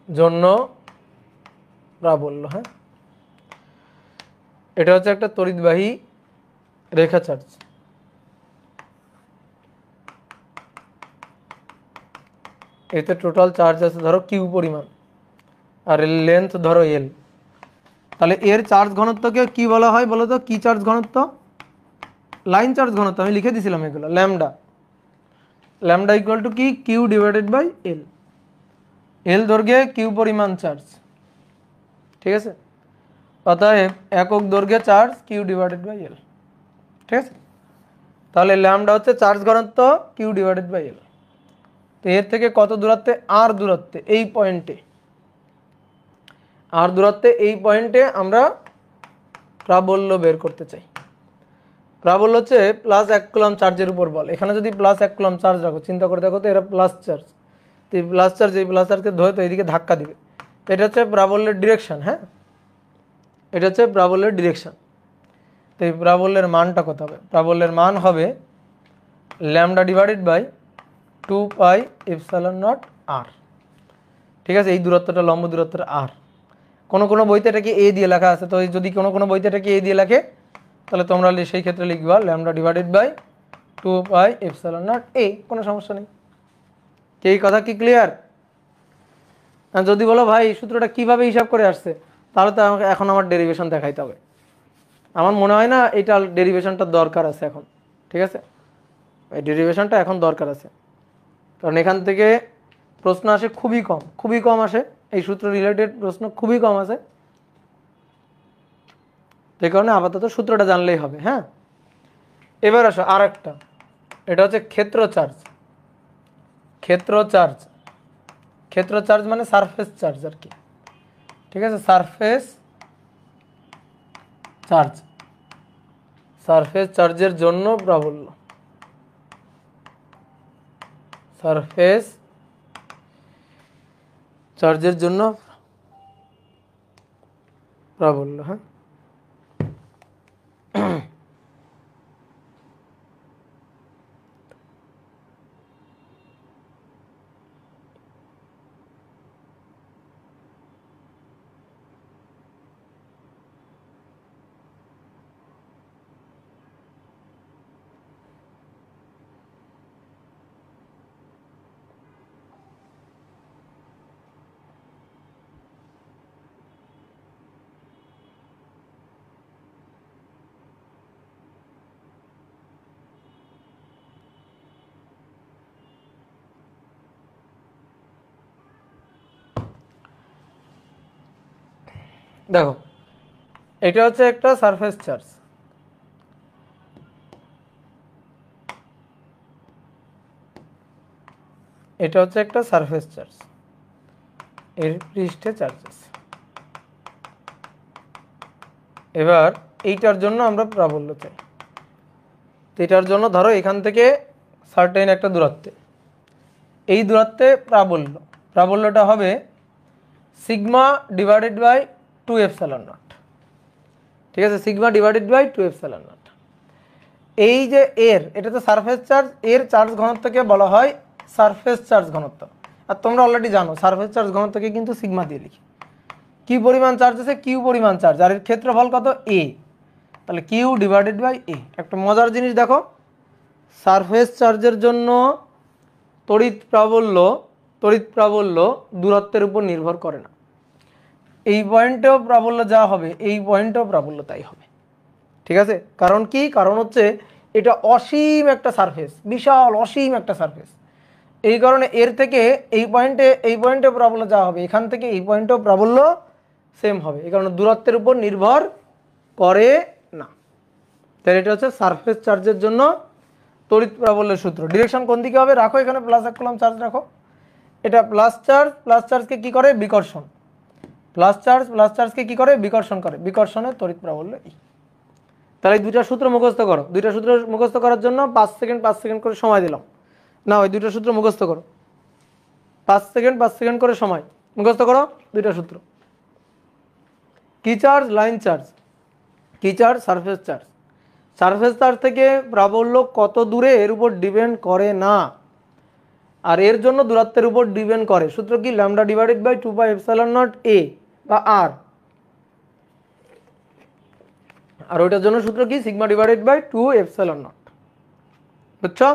Speaker 1: জন্য প্রাবল্য, হ্যাঁ, এটা হচ্ছে একটা তড়িৎবাহী রেখা চার্জ। এতে টোটাল চার্জ আছে ধরো কিউ পরিমাণ, আর লেন্থ ধরো এল। তাহলে এর চার্জ ঘনত্বকে কি বলা হয় বলো তো? কি চার্জ ঘনত্ব? লাইন চার্জ ঘনত্ব। আমি লিখে দিয়েছিলাম এগুলো, ল্যামডা ইকুয়াল টু কি? Q/L। এল দৈর্ঘ্যে কিউ পরিমাণ চার্জ, ঠিক আছে। অতএব একক দৈর্ঘ্যে চার্জ Q/L, ঠিক আছে। তাহলে ল্যামডা হচ্ছে চার্জ ঘনত্ব Q/L। তো এর থেকে কত দূরত্বে? আর দূরত্বে, এই পয়েন্টে, আর দূরত্বে এই পয়েন্টে আমরা প্রাবল্য বের করতে চাই। প্রাবল্য হচ্ছে +1 কুলম্ব চার্জের উপর বল। এখানে যদি +1 কুলম্ব চার্জ রাখো, চিন্তা করে দেখো তো, এরা প্লাস চার্জ, তো এই প্লাস চার্জ এই প্লাস চার্জকে ধরে তো এইদিকে ধাক্কা দিবে। তো এটা হচ্ছে প্রাবল্যের ডিরেকশন। হ্যাঁ, এটা হচ্ছে প্রাবল্যের ডিরেকশন। তো এই প্রাবল্যের মানটা কত হবে? প্রাবল্যের মান হবে lambda divided by 2 pi epsilon naught R. ঠিক আছে, এই দূরত্বটা লম্ব দূরত্বটা আর। কোনো বইতে এটাকে এ দিয়ে লেখা আছে, তো যদি কোনো বইতে এটাকে এ দিয়ে লেখে তাহলে তোমরা সেই ক্ষেত্রে লিখবা lambda divided by 2 pi epsilon naught A, কোনো সমস্যা নেই। এই কথা কি ক্লিয়ার? যদি বলো ভাই সূত্রটা কিভাবে হিসাব করে আসছে, তাহলে তো আমাকে এখন আমার ডেরিভেশন দেখাইতে হবে। আমার মনে হয় না এটা ডেরিভেশনটা দরকার আছে এখন। ঠিক আছে, এই ডেরিভেশনটা এখন দরকার আছে, কারণ এখান থেকে প্রশ্ন আসে খুবই কম আসে, এই সূত্র রিলেটেড প্রশ্ন খুবই কম আসে। যে কারণে আপাতত সূত্রটা জানলেই হবে। হ্যাঁ, এবার আসো আর একটা, এটা হচ্ছে ক্ষেত্র চার্জ। ক্ষেত্র চার্জ মানে সারফেস চার্জ আর কি। ঠিক আছে, সারফেস চার্জের জন্য প্রাবল্য, সারফেস চার্জের জন্য প্রাবল্য। হ্যাঁ, দেখো এটা হচ্ছে একটা সারফেস চার্জ, এটা হচ্ছে একটা সারফেস চার্জ, এর পৃষ্ঠে চার্জ আছে। এবার এইটার জন্য আমরা প্রাবল্য চাই। তো এটার জন্য ধরো এখান থেকে সার্টেন একটা দূরত্বে, এই দূরত্বে প্রাবল্যটা হবে sigma divided by 2 epsilon naught. ঠিক আছে, sigma divided by 2 epsilon naught. এই যে এটা তো সারফেস চার্জ, এর চার্জ ঘনত্বকে বলা হয় সারফেস চার্জ ঘনত্ব। আর তোমরা অলরেডি জানো সারফেস চার্জ ঘনত্বকে কিন্তু সিগমা দিয়ে লিখি। কি পরিমাণ চার্জ আছে? কিউ পরিমাণ চার্জ, আর এর ক্ষেত্রফল কত? এ। তাহলে কিউ ডিভাইডেড বাই এ। একটা মজার জিনিস দেখো, সারফেস চার্জের জন্য তড়িৎ প্রাবল্য দূরত্বের উপর নির্ভর করে না। এই পয়েন্টেও প্রাবল্য যা হবে এই পয়েন্টেও প্রাবল্য তাই হবে। ঠিক আছে, কারণ কি? কারণ হচ্ছে এটা অসীম একটা সারফেস, বিশাল অসীম একটা সারফেস। এই কারণে এর থেকে এই পয়েন্টে প্রাবল্য যা হবে এখান থেকে এই পয়েন্টেও প্রাবল্য সেম হবে। এই কারণে দূরত্বের উপর নির্ভর করে না। তাহলে এটা হচ্ছে সারফেস চার্জের জন্য তড়িৎ প্রাবল্যের সূত্র। ডিরেকশন কোন দিকে হবে? রাখো এখানে প্লাস এক কলাম চার্জ রাখো। এটা প্লাস চার্জকে কি করে? বিকর্ষণ। প্লাস চার্জকে কি করে? বিকর্ষণ করে। বিকর্ষণের তড়িৎ প্রাবল্য এই। তাহলে এই দুইটা সূত্র মুখস্থ করো। দুইটা সূত্র মুখস্থ করার জন্য 5 সেকেন্ড করে সময় দিলাম। না, ওই দুইটা সূত্র মুখস্থ করো। 5 সেকেন্ড করে সময় মুখস্থ করো দুইটা সূত্র। কি চার্জ? Line charge. কি charge? Surface charge. Surface charge থেকে প্রাবল্য কত দূরে এর উপর ডিপেন্ড করে না, আর এর জন্য দূরত্বের উপর ডিপেন্ড করে। সূত্র কি? Lambda divided by 2 pi epsilon naught A বা আর। আর ওইটার জন্য সূত্র কি? Sigma divided by 2 epsilon naught. বুঝছো?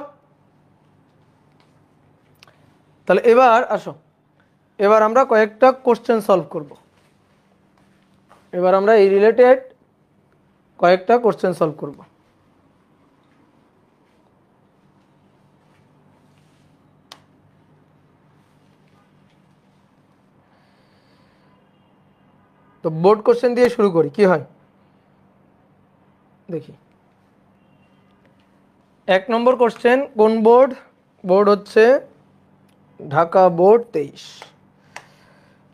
Speaker 1: তাহলে এবার আসো, এবার আমরা কয়েকটা কোশ্চেন সলভ করব। এবার আমরা এই রিলেটেড কয়েকটা কোশ্চেন সলভ করব। তো বোর্ড কোশ্চেন দিয়ে শুরু করি, কি হয় দেখি। 1 নম্বর কোশ্চেন কোন বোর্ড? বোর্ড হচ্ছে ঢাকা বোর্ড 23।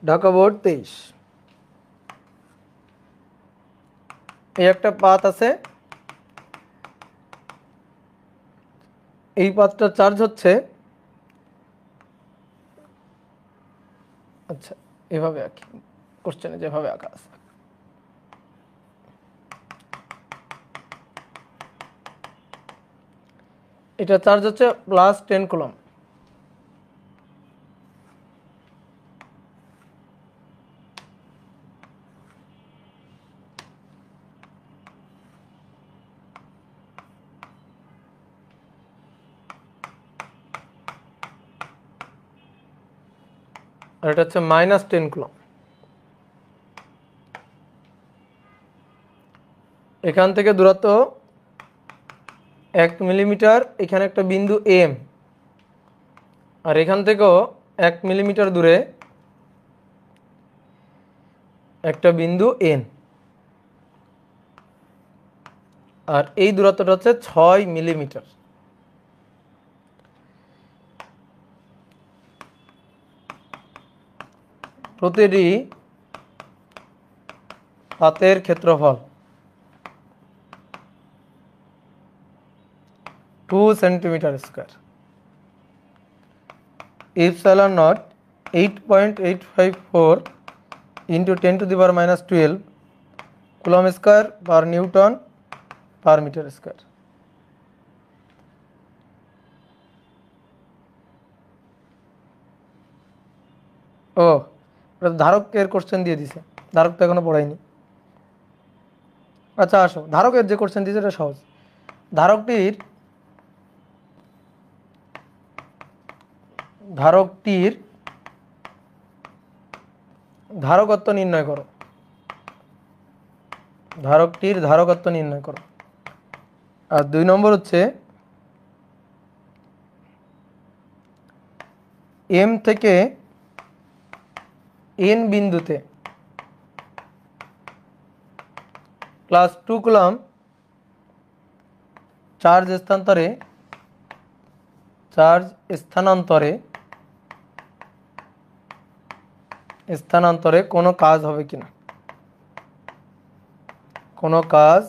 Speaker 1: ঢাকা বোর্ড 23। এই একটা পাত আছে, এই পাতটার চার্জ হচ্ছে আচ্ছা এভাবে আঁকি, কোশ্চেনে যেভাবে আঁকা আছে। এটা চার্জ হচ্ছে +10 কুলম। আর এটা হচ্ছে -10 কুলম। এখান থেকে দূরত্ব 1 মিলিমিটার, এখানে একটা বিন্দু এম, আর এখান থেকেও 1 মিলিমিটার দূরে একটা বিন্দু এন, আর এই দূরত্বটা হচ্ছে 6 মিলিমিটার। প্রতিটি পাতের ক্ষেত্রফল 2 centimetre square. Epsilon naught 8.854 into 10⁻12 coulomb square per newton per metre square. ও ধারকের কোশ্চেন দিয়ে দিছে, ধারক তো এখনো পড়াইনি। আচ্ছা আসো, ধারকের যে কোশ্চেন দিয়েছে এটা সহজ। ধারকটির ধারকত্ব নির্ণয় করো। ধারকটির ধারকত্ব নির্ণয় করো। আর 2 নম্বর হচ্ছে এম থেকে এন বিন্দুতে +2 কুলম চার্জ স্থানান্তরে কোনো কাজ হবে কিনা, কোনো কাজ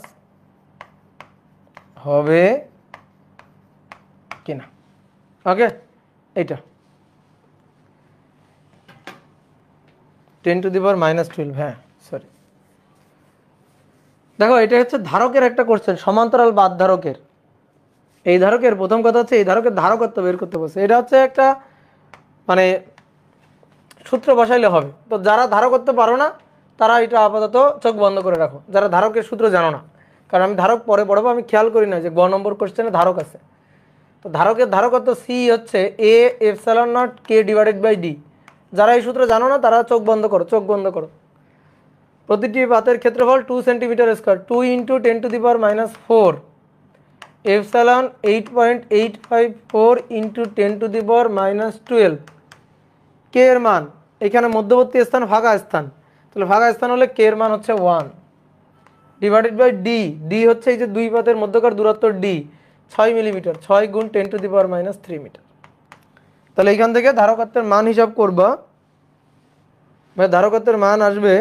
Speaker 1: হবে কিনা। ওকে, এইটা 10⁻12। হ্যাঁ সরি, দেখো এটা হচ্ছে ধারকের একটা কোশ্চেন, সমান্তরাল বাদ ধারকের। এই ধারকের প্রথম কথা হচ্ছে এই ধারকের ধারকত্ব বের করতে বলছে। এটা হচ্ছে একটা মানে সূত্র বসাইলে হবে। তো যারা ধারকত্ব পারো না তারা এটা আপাতত চোখ বন্ধ করে রাখো, যারা ধারকের সূত্র জানো না। কারণ আমি ধারক পরে পড়বো, আমি খেয়াল করি না যে গ নম্বর কোশ্চেনে ধারক আছে। তো ধারকের ধারকত্ব সি হচ্ছে এ এপসিলন নট k/d। যারা এই সূত্র জানো না তারা চোখ বন্ধ করো, চোখ বন্ধ করো। প্রতিটি পাতের ক্ষেত্রফল 2 centimetre square, 2 into 10⁻4 epsilon 8.854 into 10⁻12 কে এর মান, এখানে মধ্যবর্তী স্থান ফাঁকা স্থান, তাহলে ফাঁকা স্থান হলে কে এর মান হচ্ছে 1 ডিভাইডেড বাই ডি। ডি হচ্ছে এই যে দুই পাতের মধ্যকার দূরত্ব ডি 6 মিলিমিটার, 6 গুণ 10⁻³ মিটার। তাহলে এখান থেকে ধারকত্বের মান হিসাব করবা, ধারকত্বের মান আসবে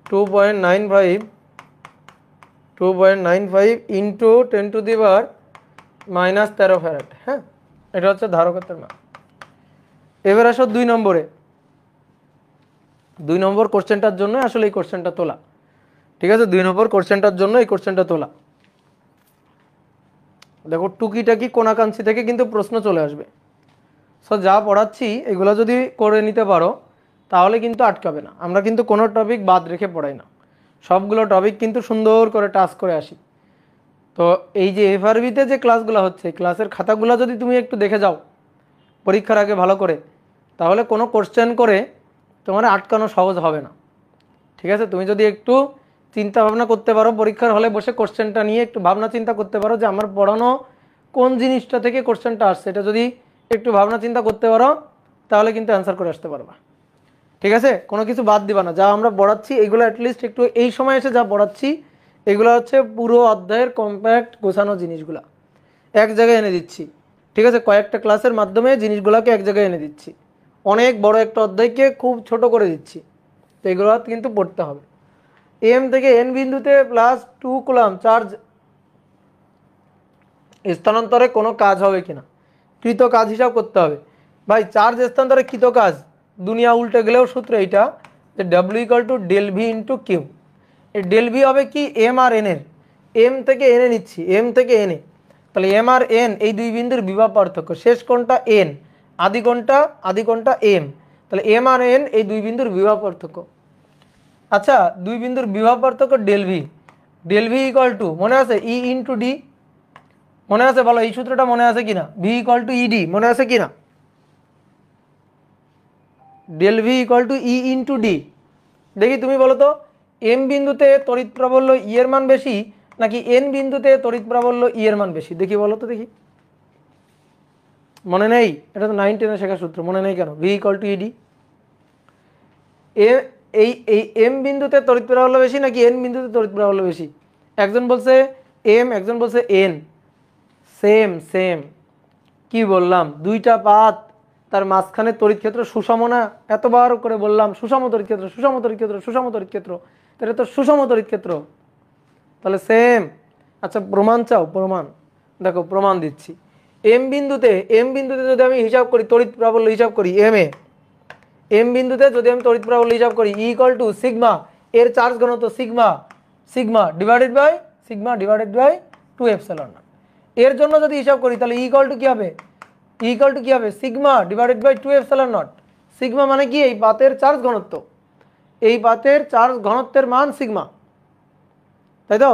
Speaker 1: 2.95 ইন্টু 10⁻13 ফ্যারাড। হ্যাঁ, এটা হচ্ছে ধারকত্বের মান। এবার আসো 2 নম্বরে। 2 নম্বর কোশ্চেনটার জন্য আসলে এই কোশ্চেনটা তোলা, ঠিক আছে? 2 নম্বর কোশ্চেনটার জন্য এই কোশ্চেনটা তোলা। দেখো টুকিটাকি কোনাকাঞ্চি থেকে কিন্তু প্রশ্ন চলে আসবে। সো যা পড়াচ্ছি এগুলো যদি করে নিতে পারো তাহলে কিন্তু আটকাবে না। আমরা কিন্তু কোনো টপিক বাদ রেখে পড়াই না, সবগুলো টপিক কিন্তু সুন্দর করে টাচ করে আসি। তো এই যে এফআরবিতে যে ক্লাসগুলো হচ্ছে, ক্লাসের খাতাগুলো যদি তুমি একটু দেখে যাও পরীক্ষার আগে ভালো করে, তাহলে কোনো কোশ্চেন করে তোমার আটকানো সহজ হবে না, ঠিক আছে? তুমি যদি একটু চিন্তা ভাবনা করতে পারো, পরীক্ষার হলে বসে কোশ্চেনটা নিয়ে একটু ভাবনা চিন্তা করতে পারো যে আমার পড়ানো কোন জিনিসটা থেকে কোশ্চেনটা আসছে, এটা যদি একটু ভাবনা চিন্তা করতে পারো তাহলে কিন্তু অ্যান্সার করে আসতে পারবা, ঠিক আছে? কোনো কিছু বাদ দিবা না। যা আমরা পড়াচ্ছি এগুলো অ্যাটলিস্ট একটু এই সময় এসে যা পড়াচ্ছি এগুলো হচ্ছে পুরো অধ্যায়ের কম্প্যাক্ট গোছানো জিনিসগুলো এক জায়গায় এনে দিচ্ছি, ঠিক আছে? কয়েকটা ক্লাসের মাধ্যমে জিনিসগুলোকে এক জায়গায় এনে দিচ্ছি, অনেক বড় একটা অধ্যায়কে খুব ছোট করে দিচ্ছি। তো এগুলো কিন্তু পড়তে হবে। এম থেকে এন বিন্দুতে +2 কুলম চার্জ স্থানান্তরে কোনো কাজ হবে কিনা, কৃত কাজ হিসাব করতে হবে ভাই। চার্জ স্থানান্তরে কৃত কাজ দুনিয়া উল্টে গেলেও সূত্র এইটা যে W equal to del V into Q. এই ডেল ভি হবে কি এম আর এন এর, এম থেকে এনে নিচ্ছি, এম থেকে এনে, তাহলে এম আর এন এই দুই বিন্দুর বিভব পার্থক্য, শেষ কোণটা এন, আদি কোণটা এম, তাহলে এম আর এন এই দুই বিন্দুর বিভব পার্থক্য। আচ্ছা দুই বিন্দুর বিভব পার্থক্য del V, del V equal to মনে আছে ই ইন্টু ডি, মনে আছে বলো এই সূত্রটা মনে আছে কিনা? ভি ইকুয়াল টু ইডি মনে আছে কিনা? Del V equal to E into D. দেখি তুমি বলো তো এম বিন্দুতে তড়িৎ প্রাবল্য ই এর মান বেশি নাকি এন বিন্দুতে তড়িৎ প্রাবল্য ই এর মান বেশি? দেখি বলো তো দেখি, মনে নেই? এটা তো 9 10 শেখা সূত্র, মনে নেই কেন? V equal to ED. এই এম বিন্দুতে তড়িৎ প্রাবল্য বেশি নাকি এন বিন্দুতে তড়িৎ প্রাবল্য বেশি? একজন বলছে এম, একজন বলছে এন, সেম সেম। কি বললাম? দুইটা পাত, তার মাঝখানে তড়িৎ ক্ষেত্র সুষম না? এতবার করে বললাম সুষম তড়িৎ ক্ষেত্র, সুষম তড়িৎ ক্ষেত্র, সুষম তড়িৎ ক্ষেত্র, তাহলে তো সুষম তড়িৎ ক্ষেত্র, তাহলে সেম। আচ্ছা প্রমাণ চাও? প্রমাণ দেখো, প্রমাণ দিচ্ছি। এম বিন্দুতে যদি আমি হিসাব করি তড়িৎ প্রাবল্য হিসাব করি এম বিন্দুতে যদি আমি তড়িৎ প্রাবল্য হিসাব করি ই ইকুয়াল টু সিগমা, এর চার্জ ঘনত্ব sigma divided by 2 epsilon naught. এর জন্য যদি হিসাব করি তাহলে ই ইকুয়াল টু কি হবে sigma divided by 2 epsilon naught. Sigma মানে কি? এই পাতের চার্জ ঘনত্ব, এই পাতের চার্জ ঘনত্বের মান সিগমা, তাই তো?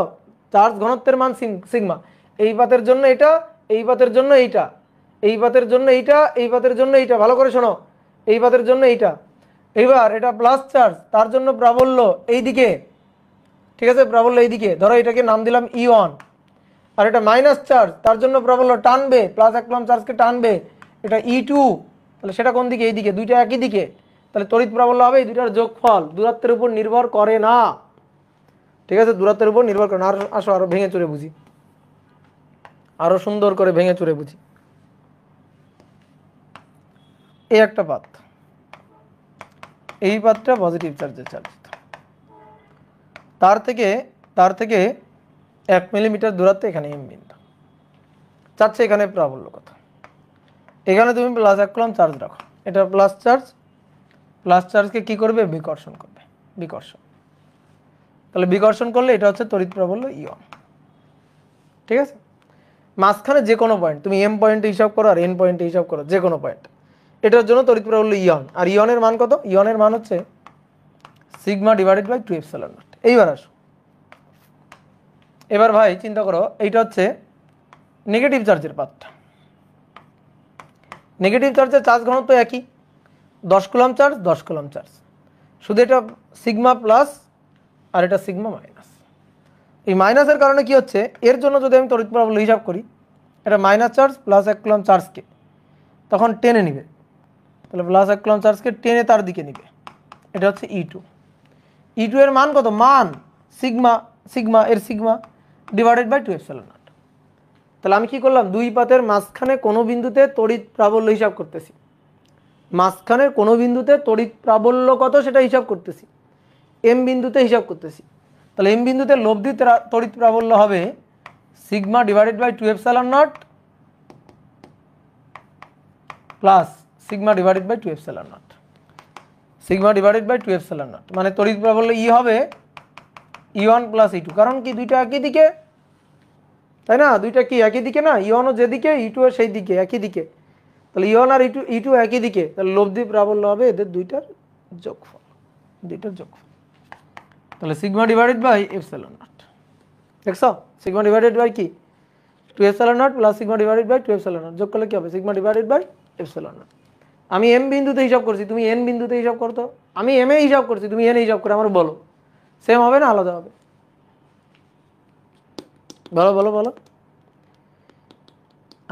Speaker 1: চার্জ ঘনত্বের মান সিগমা। এই পাতের জন্য এটা, এই পাতের জন্য এইটা, এই পাতের জন্য এইটা, এই পাতের জন্য এইটা, ভালো করে শোনো, এই পাতের জন্য এইটা। এবার এটা প্লাস চার্জ, তার জন্য প্রাবল্য এই দিকে, ঠিক আছে? প্রাবল্য এই দিকে, ধরো এটাকে নাম দিলাম ই1। আর এটা মাইনাস চার্জ, তার জন্য প্রাবল্য টানবে, প্লাস এক কুলম্ব চার্জকে টানবে, এটা ই2, তাহলে সেটা কোন দিকে? এই দিকে, দুইটা একই দিকে, তাহলে তড়িৎ প্রাবল্য হবে এই দুইটার যোগফল, দূরত্বের উপর নির্ভর করে না, ঠিক আছে? দূরত্বের উপর নির্ভর করে না। আর আসো আরো ভেঙে চুরে বুঝি, আরো সুন্দর করে ভেঙে চুরে বুঝি। এই একটা পাত, এই পাতটা পজিটিভ চার্জে চার্জিত, তার থেকে 1 মিলিমিটার দূরত্বে এখানে এম বিন্দু, চাচ্ছে এখানে প্রাবল্য কত? এখানে তুমি প্লাস 1 কুলম্ব চার্জ রাখো, এটা প্লাস চার্জকে কি করবে? বিকর্ষণ করবে, বিকর্ষণ। তাহলে বিকর্ষণ করলে এটা হচ্ছে তড়িৎ প্রাবল্য ইয়ন, ঠিক আছে? মাঝখানে যে কোনো পয়েন্ট তুমি এম পয়েন্টে হিসাব করো আর এন পয়েন্টে হিসাব করো, যে কোনো পয়েন্ট, এটার জন্য তড়িৎ প্রাবল্য ইয়ন। আর ইয়নের মান কত? ইয়নের মান হচ্ছে sigma divided by 2 epsilon naught. এইবার আসো, এবার ভাই চিন্তা করো, এইটা হচ্ছে নেগেটিভ চার্জের পাতটা। নেগেটিভ চার্জের চার্জ ঘনত্ব একই, 10 কুলম্ব চার্জ 10 কুলম্ব চার্জ, শুধু এটা সিগমা প্লাস আর এটা সিগমা মাইনাস। এই মাইনাসের কারণে কি হচ্ছে? এর জন্য যদি আমি তড়িৎ প্রাবল্য হিসাব করি, এটা মাইনাস চার্জ প্লাস 1 কুলম্ব চার্জকে তখন টেনে নিবে, তাহলে প্লাস 1 কুলম্ব চার্জকে টেনে তার দিকে নিবে, এটা হচ্ছে ই2 এর মান কত? মান সিগমা এর sigma divided by 2 epsilon naught. তাহলে আমি কি করলাম? দুই পাতের মাঝখানে কোনো বিন্দুতে তড়িৎ প্রাবল্য হিসাব করতেছি, মাঝখানের কোনো বিন্দুতে তড়িৎ প্রাবল্য কত সেটা হিসাব করতেছি, এম বিন্দুতে হিসাব করতেছি। তাহলে এম বিন্দুতে লব্ধি তড়িৎ প্রাবল্য হবে sigma divided by 2 epsilon naught plus sigma divided by 2 epsilon naught, sigma divided by 2 epsilon naught, মানে তড়িৎ প্রাবল্য ই হবে ই1 প্লাস ই2। কারণ কি? দুইটা একই দিকে, তাই না? দুইটা কি একই দিকে না? ই1ও যেদিকে, ই2 সেই দিকে, একই দিকে, তাহলে ই1 আর ই2 একই দিকে, তাহলে লব্ধি প্রাবল্য হবে এদের দুইটার যোগফল, তাহলে sigma divided by epsilon naught. দেখছো? সিগমা ডিভাইডেড বাই কি? 2 epsilon naught plus sigma divided by 2 epsilon naught, যোগ করলে কি হবে? Sigma divided by epsilon naught. আমি এম বিন্দুতে হিসাব করছি, তুমি এন বিন্দুতে হিসাব করতো। আমি এম এ হিসাব করছি, তুমি এন হিসাব করে আমার বলো, সেম হবে না আলাদা হবে? বলো বলো বলো।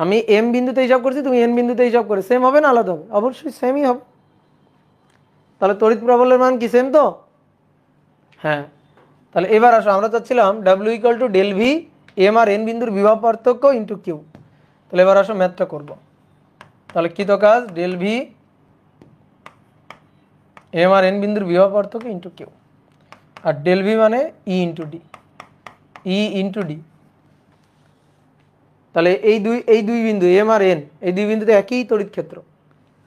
Speaker 1: আমি এম বিন্দুতে হিসাব করছি, তুমি এন বিন্দুতে হিসাব করে, সেম হবে না আলাদা হবে? অবশ্যই সেমই হবে। তাহলে তড়িৎ প্রাবল্যের মান কি? সেম তো? হ্যাঁ। তাহলে এবার আসো, আমরা চাচ্ছিলাম W equal to del V M আর এন বিন্দুর বিভব পার্থক্য ইন্টু কিউ। তাহলে এবার আসো ম্যাথটা করবো। তাহলে কৃত কাজ ডেল ভি এম আর এন বিন্দুর বিভব পার্থক্য ইন্টু কিউ, আর ডেল ভি মানে ই ইন্টু ডি, তাহলে তাহলে এই দুই বিন্দু এম আর এন, এই দুই বিন্দুতে একই তড়িৎ ক্ষেত্র।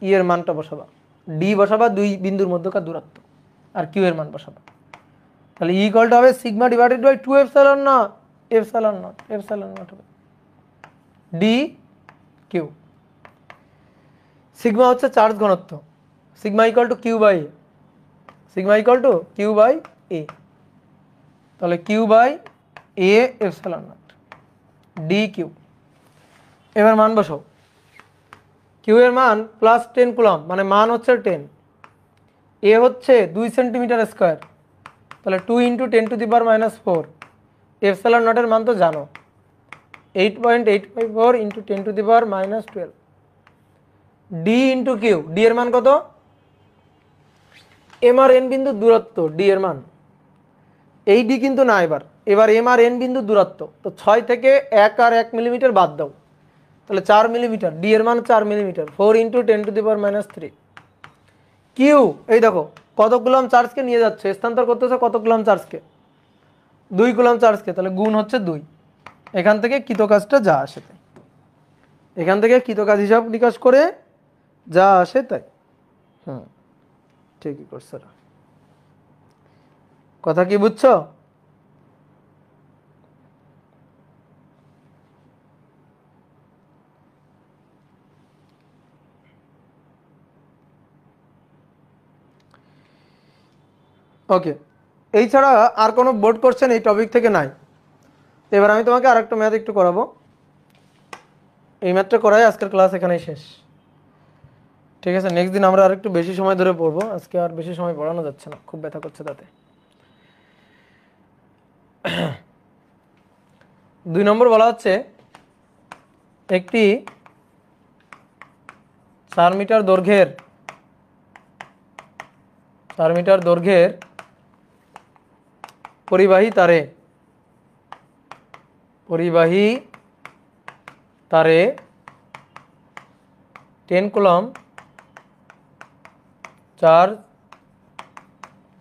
Speaker 1: ই এর মানটা বসাবা, ডি বসাবা দুই বিন্দুর মধ্যকার দূরত্ব, আর কিউ এর মান বসাবা। তাহলে ই ইকুয়াল টু হবে sigma divided by 2 epsilon naught, epsilon naught হবে ডি কিউ। সিগমা হচ্ছে চার্জ ঘনত্ব, sigma equal to Q by A, sigma equal to Q by A. তাহলে Q by A epsilon naught D Q. এবার মান বসাও। কিউ এর মান প্লাস 10 কুলম, মানে মান হচ্ছে 10, এ হচ্ছে 2 সেন্টিমিটার স্কোয়ার, তাহলে 2 ইন্টু 10⁻⁴। এপসাইলন নটের মান তো জানো, 8.854 into 10⁻12। D into Q, D এর মান কত? এম আর এন বিন্দু দূরত্ব, ডি এর মান এই ডি কিন্তু না, এবার এম আর এন বিন্দু দূরত্ব, তো 6 থেকে 1 আর 1 মিলিমিটার বাদ দাও, তাহলে 4 মিলিমিটার, ডি এর মান 4 মিলিমিটার, 4 ইন্টু 10⁻³ কিউ। এই দেখো কত কুলম চার্জকে নিয়ে যাচ্ছে, স্থানান্তর করতেছে কত কুলম চার্জকে, 2 কুলম চার্জকে, তাহলে গুণ হচ্ছে 2। এখান থেকে কৃতকাজটা যা আসে তাই, এখান থেকে কৃতকাজ হিসাব নিকাশ করে যা আসে তাই। ঠিকই করছে, কথা কি বুঝছো? ওকে, এই ছাড়া আর কোনো বোর্ড কোশ্চেন এই টপিক থেকে নাই। এবার আমি তোমাকে আর একটা ম্যাথ একটু করাবো, এই ম্যাথটা করাই আজকের ক্লাস এখানেই শেষ। ঠিক আছে, নেক্সট দিন আমরা আর একটু বেশি সময় ধরে পড়বো, আজকে আর বেশি সময় পড়ানো যাচ্ছে না, খুব ব্যথা করছে তাতে। 2 নম্বর বলা হচ্ছে একটি 4 মিটার দৈর্ঘ্যের পরিবাহী তারে 10 কুলম চার্জ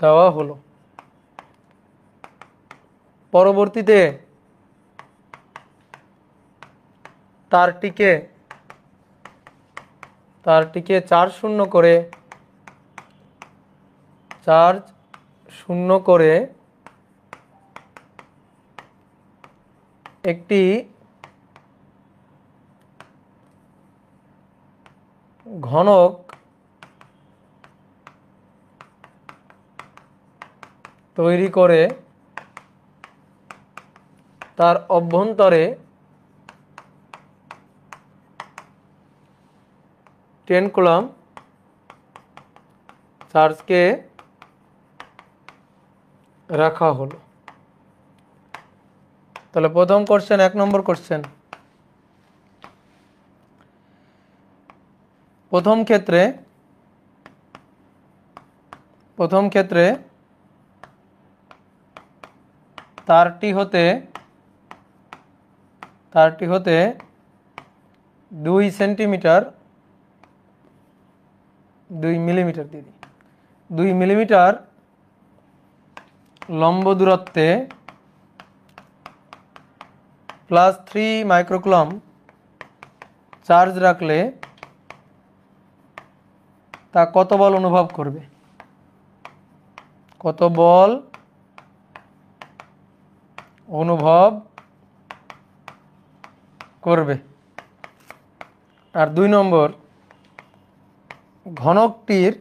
Speaker 1: দেওয়া হলো। পরবর্তীতে তারটিকে চার্জ শূন্য করে একটি ঘনক তৈরি করে তার অভ্যন্তরে 10 কুলম চার্জকে রাখা হলো। তাহলে প্রথম কোশ্চেন, 1 নম্বর কোশ্চেন, প্রথম ক্ষেত্রে তারটি হতে 2 সেন্টিমিটার 2 মিলিমিটার দিদি 2 মিলিমিটার লম্ব দূরত্বে +3 মাইক্রোকুলম চার্জ রাখলে তা কত বল অনুভব করবে? কত বল অনুভব করবে? আর 2 নম্বর, ঘনকটির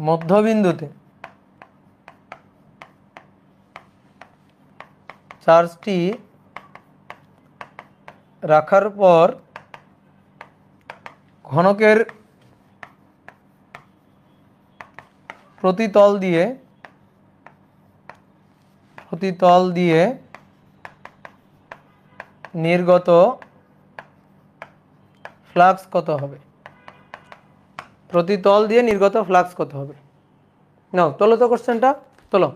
Speaker 1: মধ্যবিন্দুতে চার্জটি রাখার পর ঘনকের প্রতিতল দিয়ে নির্গত ফ্লাক্স কত হবে? প্রতিতল দিয়ে নির্গত ফ্লাক্স কত হবে? নাও তোলো তো কোশ্চেনটা, তোলো।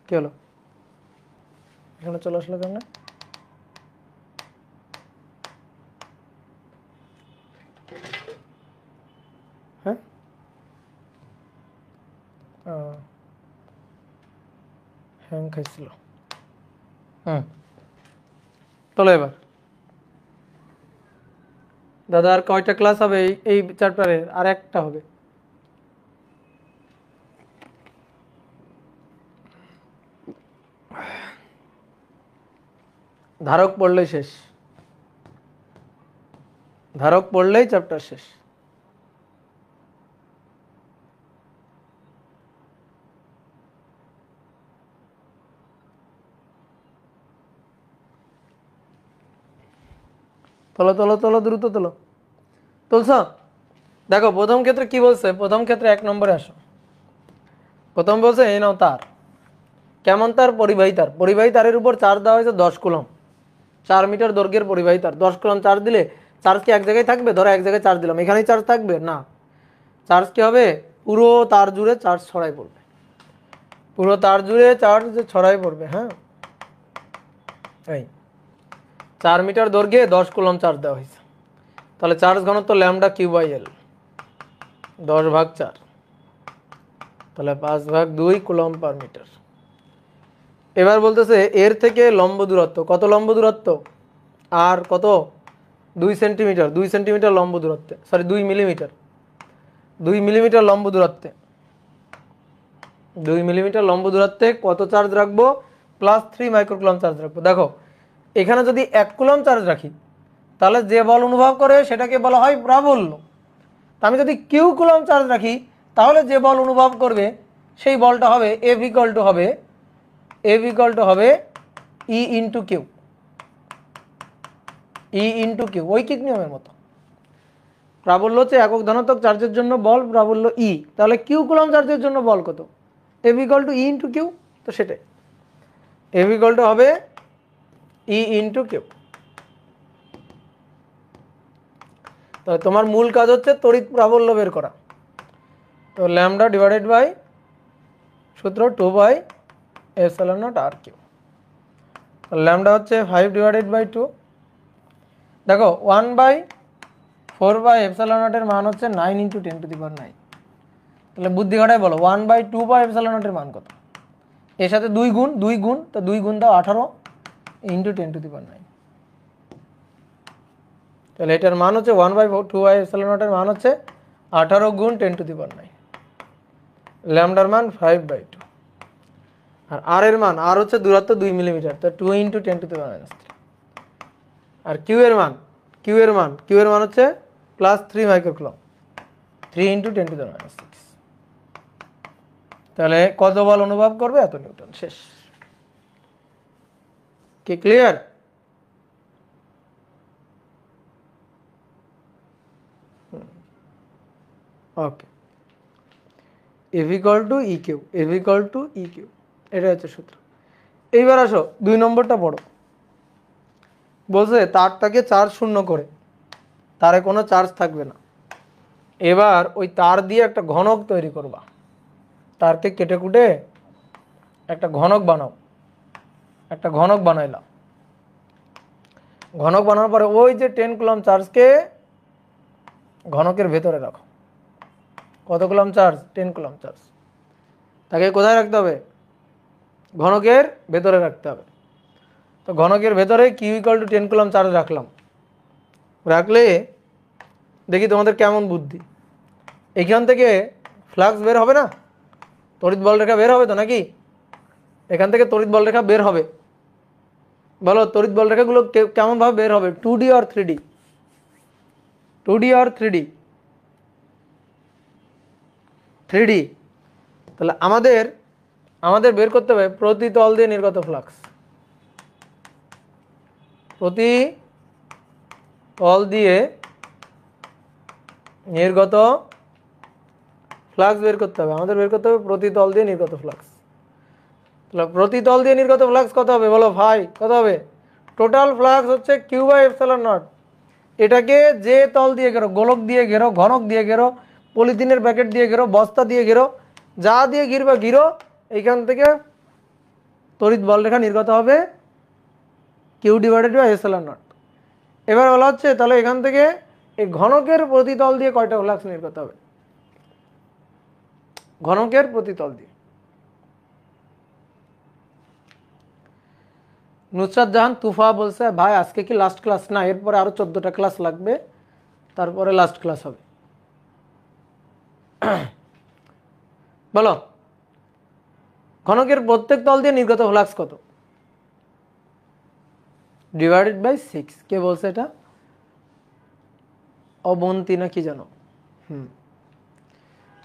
Speaker 1: কি হলো, এখানে চলে আসলো কেন? হ্যাঁ, হ্যাং খাইছিল। চলো এবার দাদা আর কয়টা ক্লাস হবে এই চ্যাপ্টারের? আর একটা হবে। ধারক পড়লেই শেষ, ধারক পড়লেই চ্যাপ্টার শেষ। তোলো তোলো তোলো, দ্রুত তোলো। তুলছ? দেখো প্রথম ক্ষেত্রে কি বলছে, প্রথম ক্ষেত্রে 1 নম্বরে আসো। প্রথম বলছে এই নাও তার। কেমন তার? পরিবাহী তার। পরিবাহী তারের উপর চার্জ দেওয়া হয়েছে 10 কুলম, 4 মিটার দৈর্ঘ্যের পরিবাহী তার। 10 কুলম চার্জ দিলে চার্জ কি এক জায়গায় থাকবে? ধরো এক জায়গায় চার্জ দিলাম, এখানেই চার্জ থাকবে না। চার্জ কি হবে? পুরো তার জুড়ে চার্জ ছড়াই পড়বে, পুরো তার জুড়ে চার্জ ছড়াই পড়বে। হ্যাঁ, এই 4 মিটার দৈর্ঘ্যে 10 কুলম চার্জ দেওয়া হয়েছে। তাহলে চার্জ ঘনত্ব ল্যামডা কিউ বাই এল 10/4, তাহলে 5/2 কুলম পার মিটার। এবার বলতেছে এর থেকে লম্ব দূরত্ব কত? লম্ব দূরত্ব আর কত? 2 সেন্টিমিটার। 2 সেন্টিমিটার লম্ব দূরত্বে, সরি 2 মিলিমিটার, 2 মিলিমিটার লম্ব দূরত্বে, 2 মিলিমিটার লম্ব দূরত্বে কত চার্জ রাখবো? +3 মাইক্রোকুলম চার্জ রাখবো। দেখো এখানে যদি 1 কুলম চার্জ রাখি তাহলে যে বল অনুভব করে সেটাকে বলা হয় প্রাবল্য। তা আমি যদি কিউ কুলম চার্জ রাখি তাহলে যে বল অনুভব করবে সেই বলটা হবে F ইকুয়াল টু হবে E into Q, E into Q, ঐকিক নিয়মের মতো। প্রাবল্য হচ্ছে একক ধনাত্মক চার্জের জন্য বল, প্রাবল্য E। তাহলে কিউ কুলম চার্জের জন্য বল কত? F equal to E into Q. তো সেটাই F ইকুয়াল টু হবে E ইন্টু কিউ। তাহলে তোমার মূল কাজ হচ্ছে তড়িৎ প্রাবল্য বের করা। তো ল্যামডা ডিভাইডেড বাই সূত্র 2/ε0 আর কিউ। ল্যামডা হচ্ছে 5 ডিভাইডেড বাই 2। দেখো 1/4/ε0 এর মান হচ্ছে 9 × 10⁹। তাহলে বুদ্ধি খাটায় বলো 1/2/ε0 এর মান কত? এর সাথে 2 গুণ, 2 গুণ, তো 2 গুণ দাও 18 × 10⁹। তাহলে এটার মান হচ্ছে 1/2/ε0 এর মান হচ্ছে 18 গুণ 10⁹। ল্যামডার মান 5/2। আর আর এর মান, আর হচ্ছে দূরত্ব 2 মিলিমিটার, তো 2 × 10⁻⁻3। আর কিউ এর মান, কিউ এর মান হচ্ছে +3 মাইক্রোকুলম, 3 × 10⁻⁶। তাহলে কত বল অনুভব করবে? এত নিউটন। শেষ। কি clear? Okay, F equal to E Q, F equal to E Q, এটা হচ্ছে সূত্র। এইবার আসো 2 নম্বরটা পড়ো। বলছে তারটাকে চার্জ শূন্য করে, তারে কোনো চার্জ থাকবে না। এবার ওই তার দিয়ে একটা ঘনক তৈরি করবা। তারকে কেটে কুটে একটা ঘনক বানাও। একটা ঘনক বানাইলাম। ঘনক বানানোর পরে ওই যে 10 কুলম চার্জকে ঘনকের ভেতরে রাখো। কত কুলম চার্জ? 10 coulomb charge. তাকে কোথায় রাখতে হবে? ঘনকের ভেতরে রাখতে হবে। তো ঘনকের ভেতরে Q equal to 10 coulomb charge রাখলাম। রাখলে দেখি তোমাদের কেমন বুদ্ধি। এখান থেকে ফ্লাক্স বের হবে না? তড়িৎ বল রেখা বের হবে তো নাকি? এখান থেকে তড়িৎ বল রেখা বের হবে। বলো তড়িৎ বল রেখাগুলো কেমন ভাবে বের হবে? 2D আর 3D? 2D আর 3D? 3D। তাহলে আমাদের বের করতে হবে প্রতি তল দিয়ে নির্গত ফ্লাক্স। প্রতি তল দিয়ে নির্গত ফ্লাক্স বের করতে হবে। আমাদের বের করতে হবে প্রতি তল দিয়ে নির্গত ফ্লাক্স। তাহলে প্রতি তল দিয়ে নির্গত ফ্লাক্স কত হবে? বলো ভাই কত হবে? টোটাল ফ্লাক্স হচ্ছে Q/ε0। এটাকে যে তল দিয়ে ঘেরো, গোলক দিয়ে ঘেরো, ঘনক দিয়ে ঘেরো, পলিথিনের প্যাকেট দিয়ে ঘেরো, বস্তা দিয়ে ঘেরো, যা দিয়ে ঘিরবা ঘিরো, এইখান থেকে তড়িৎ বল রেখা নির্গত হবে Q/ε0। এবার বলা হচ্ছে তাহলে এখান থেকে এই ঘনকের প্রতি তল দিয়ে কয়টা ফ্লাক্স নির্গত হবে? ঘনকের প্রতি তল দিয়ে নুসরাত জাহান তুফা বলছে ভাই আজকে কি লাস্ট ক্লাস? না, এরপরে আরো 14টা ক্লাস লাগবে, তারপরে লাস্ট ক্লাস হবে। বলো, ঘনকের প্রত্যেক তল দিয়ে নির্গত ফ্লাক্স কত? Divided by 6। কে বলছে এটা? অবন্তী না কি জানো?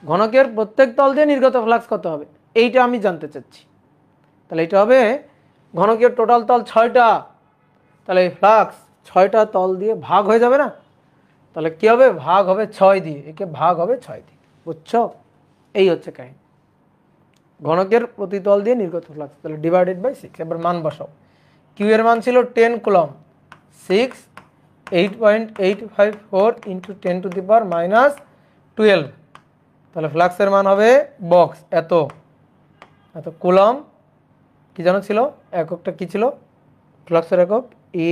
Speaker 1: ঘনকের প্রত্যেক তল দিয়ে নির্গত ফ্লাক্স কত হবে, এইটা আমি জানতে চাচ্ছি। তাহলে এটা হবে ঘনকের টোটাল তল 6টা, তাহলে এই ফ্লাক্স 6টা তল দিয়ে ভাগ হয়ে যাবে না? তাহলে কি হবে? ভাগ হবে 6 দিয়ে, একে ভাগ হবে 6 দিয়ে। বুঝছো? এই হচ্ছে কাহিনী। ঘনকের প্রতি তল দিয়ে নির্গত ফ্লাক্স, তাহলে ডিভাইডেড বাই 6। এবার মান বসাও। কিউ এর মান ছিল 10 কুলম, 6 8.854 ইন্টু 10⁻⁻12। তাহলে ফ্লাক্সের মান হবে বক্স এত এত কুলম। কি জানো ছিল এককটা? কি ছিল ফ্লাক্সের একক? এ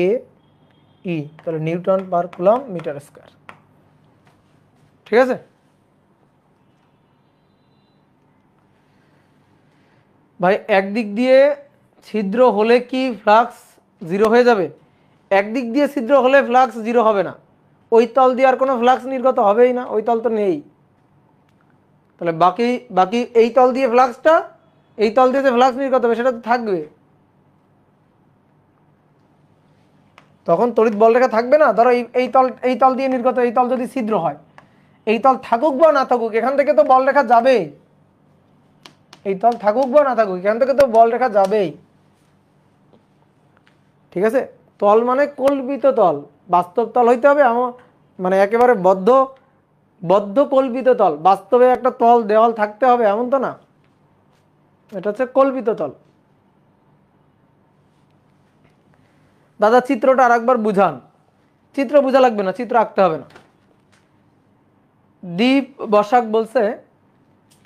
Speaker 1: ই। তাহলে newton per coulomb metre square. ঠিক আছে? ভাই একদিক দিয়ে ছিদ্র হলে কি ফ্লাক্স জিরো হয়ে যাবে? একদিক দিয়ে ছিদ্র হলে ফ্লাক্স জিরো হবে না, ওই তল দিয়ে আর কোনো ফ্লাক্স নির্গত হবেই না, ওই তল তো নেই। তাহলে বাকি বাকি এই তল দিয়ে ফ্লাক্সটা, এই তল দিয়ে যে ফ্লাক্স নির্গত হবে সেটা তো থাকবে। তখন তড়িৎ বলরেখা থাকবে না। ধরো এই তল দিয়ে নির্গত, এই তল যদি ছিদ্র হয়, এই তল থাকুক বা না থাকুক এখান থেকে তো বলরেখা যাবে। এই তল থাকুক বা না থাকুক এখান থেকে তো বলরেখা যাবেই। ঠিক আছে? তল মানে কল্পিত তল, বাস্তব তল হইতে হবে মানে একেবারে বদ্ধ কল্পিত তল। বাস্তবে একটা তল দেওয়াল থাকতে হবে এমন তো না, এটা হচ্ছে কল্পিত তল। দাদা চিত্রটা আর একবার বুঝান। চিত্র বোঝা লাগবে না, চিত্র আঁকতে হবে না। দীপ বসাক বলছে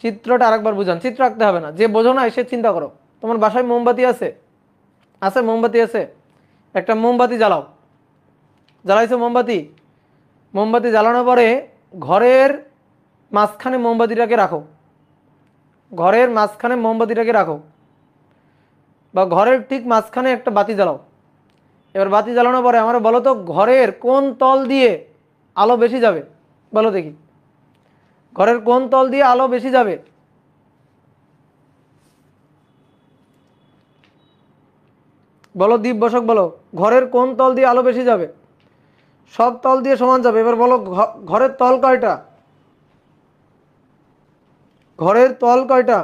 Speaker 1: চিত্রটা আরেকবার বুঝান, চিত্র আঁকতে হবে না। যে বোঝো না এসে চিন্তা করো। তোমার বাসায় মোমবাতি আছে? আছে, মোমবাতি আছে। একটা মোমবাতি জ্বালাও। জ্বালাইছো মোমবাতি? মোমবাতি জ্বালানোর পরে ঘরের মাঝখানে মোমবাতিটাকে রাখো। ঘরের মাঝখানে মোমবাতিটাকে রাখো, বা ঘরের ঠিক মাঝখানে একটা বাতি জ্বালাও। এবার বাতি জ্বালানোর পরে আমার বলো তো ঘরের কোন তল দিয়ে আলো বেশি যাবে? বলো দেখি, ঘরের কোন তল দিয়ে আলো বেশি যাবে? বলো দীপ বসক, বলো ঘরের কোন তল দিয়ে আলো বেশি যাবে? সব তল দিয়ে সমান যাবে। এবার বলো ঘরের তল কয়টা? ঘরের তল কয়টা?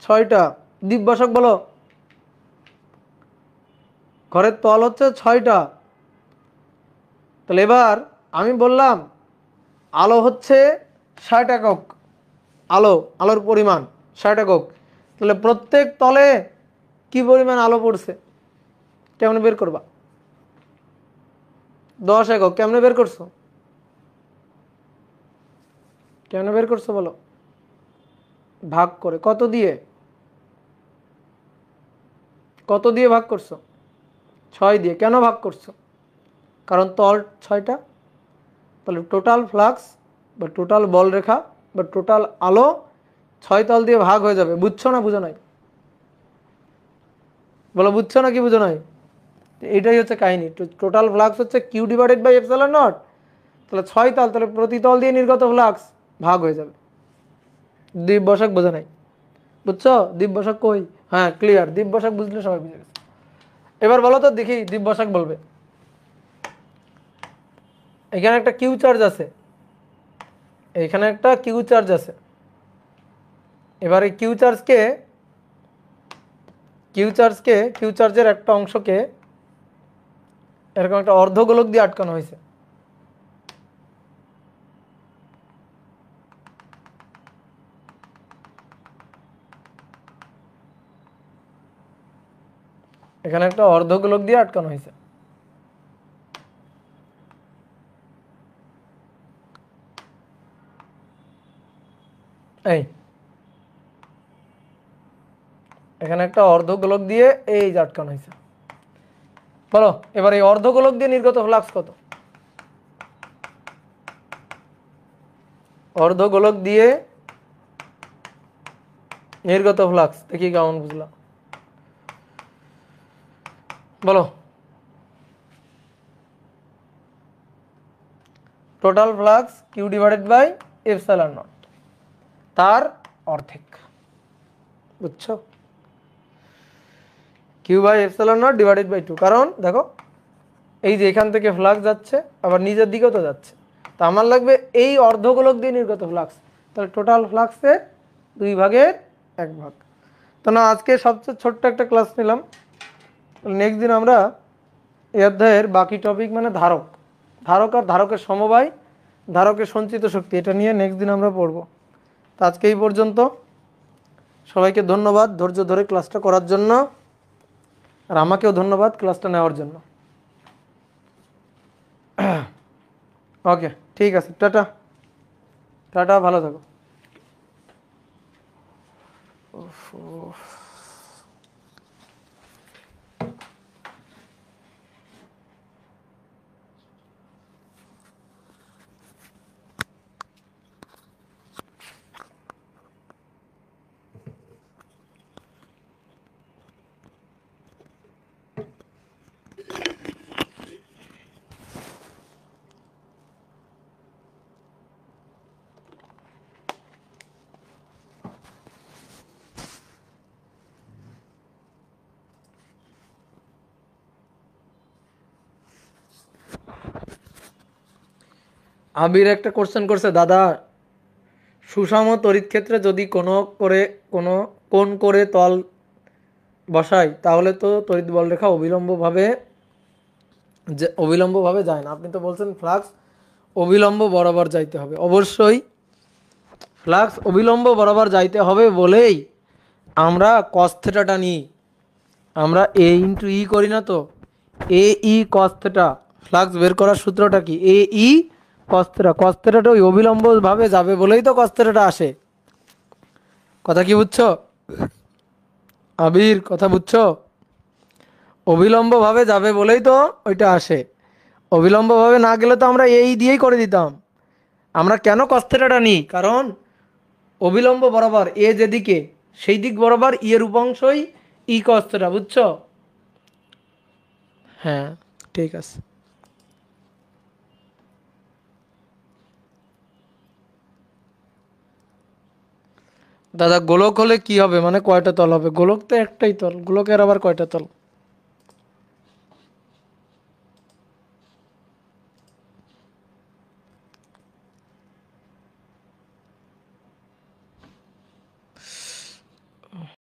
Speaker 1: 6টা। দীপ বসক বলো ঘরের তল হচ্ছে 6টা। তাহলে এবার আমি বললাম আলো হচ্ছে 60 একক, আলোর পরিমাণ 60 একক। তাহলে প্রত্যেক তলে কি পরিমাণ আলো পড়ছে কেমনে বের করবা? 10 একক। কেমনে বের করছো? কেমনে বের করছো বলো? ভাগ করে। কত দিয়ে? কত দিয়ে ভাগ করছো? 6 দিয়ে। কেন ভাগ করছো? কারণ তল 6টা। তাহলে টোটাল ফ্লাক্স বা টোটাল বল রেখা বা টোটাল আলো 6 তল দিয়ে ভাগ হয়ে যাবে। বুঝছো না বুঝো নাই? বলো বুঝছো না কি বুঝো নাই? এটাই হচ্ছে কাহিনী। টোটাল ফ্লাক্স হচ্ছে Q divided by epsilon naught. তাহলে 6 তল, তাহলে প্রতি তল দিয়ে নির্গত ফ্লাক্স ভাগ হয়ে যাবে। দ্বীপ বসাক বোঝা নাই? বুঝছো? দ্বীপ বসাক কই? হ্যাঁ ক্লিয়ার, দ্বীপ বসাক বুঝলে সবাই বুঝে গেছে। এবার বলো তো দেখি, দ্বীপ বসাক বলবে। এখানে একটা কিউ চার্জ আছে, এখানে একটা কিউ চার্জ আছে। এবার এই কিউ চার্জের একটা অংশকে এরকম একটা অর্ধগোলক দিয়ে আটকানো হয়েছে। এখানে একটা অর্ধগোলক দিয়ে আটকানো হয়েছে। এই এখানে একটা অর্ধগোলক দিয়ে এই যে আটকানো হয়েছে। বলো এবার এই অর্ধগোলক দিয়ে নির্গত ফ্লাক্স কত? অর্ধগোলক দিয়ে নির্গত ফ্লাক্স দেখি কেমন বুঝলাম। বলো। Total flux Q divided by epsilon naught, তার অর্ধেক। বুঝছো? Q by epsilon naught divided by 2। কারণ দেখো এই যে এখান থেকে ফ্লাক্স যাচ্ছে আবার নিচের দিকেও তো যাচ্ছে, তো আমার লাগবে এই অর্ধগোলক দিয়ে নির্গত ফ্লাক্স, তাহলে টোটাল ফ্লাক্সের 2/1 ভাগ। তো না, আজকে সবচেয়ে ছোট্ট একটা ক্লাস নিলাম। নেক্সট দিন আমরা এই অধ্যায়ের বাকি টপিক মানে ধারক, ধারক আর ধারকের সমবায়, ধারকের সঞ্চিত শক্তি, এটা নিয়ে নেক্সট দিন আমরা পড়ব। তো আজকে এই পর্যন্ত। সবাইকে ধন্যবাদ ধৈর্য ধরে ক্লাসটা করার জন্য, আর আমাকেও ধন্যবাদ ক্লাসটা নেওয়ার জন্য। ওকে, ঠিক আছে, টাটা। টাটা, ভালো থাকো। আবির একটা কোশ্চেন করছে, দাদা সুষম তড়িৎ ক্ষেত্রে যদি কোন করে তল বসাই তাহলে তো তড়িৎ বলরেখা অবিলম্বভাবে যায় না। আপনি তো বলছেন ফ্লাক্স অবিলম্ব বরাবর যাইতে হবে। অবশ্যই ফ্লাক্স অবিলম্ব বরাবর যাইতে হবে বলেই আমরা কস থেটাটা নিই। আমরা এ ইন্টু ই করি না তো, এ ই কস থেটা। ফ্লাক্স বের করার সূত্রটা কি? এ ই কস থেটা। কস থেটাটা ওই অবিলম্বভাবে যাবে বলেই তো কস থেটাটা আসে। কথা কি বুঝছো আবির? কথা বুঝছো? অবিলম্বভাবে যাবে বলেই তো ওইটা আসে। অবিলম্বভাবে না গেলে তো আমরা এই দিয়েই করে দিতাম। আমরা কেন কস থেটাটা নিই? কারণ অবিলম্ব বরাবর এ যেদিকে সেই দিক বরাবর ই এর উপাংশই ই কস থেটা। বুঝছো? হ্যাঁ, ঠিক আছে। দাদা গোলক হলে কি হবে, মানে কয়টা তল হবে? গোলক তো একটাই তল, গোলকের আবার কয়টা তল?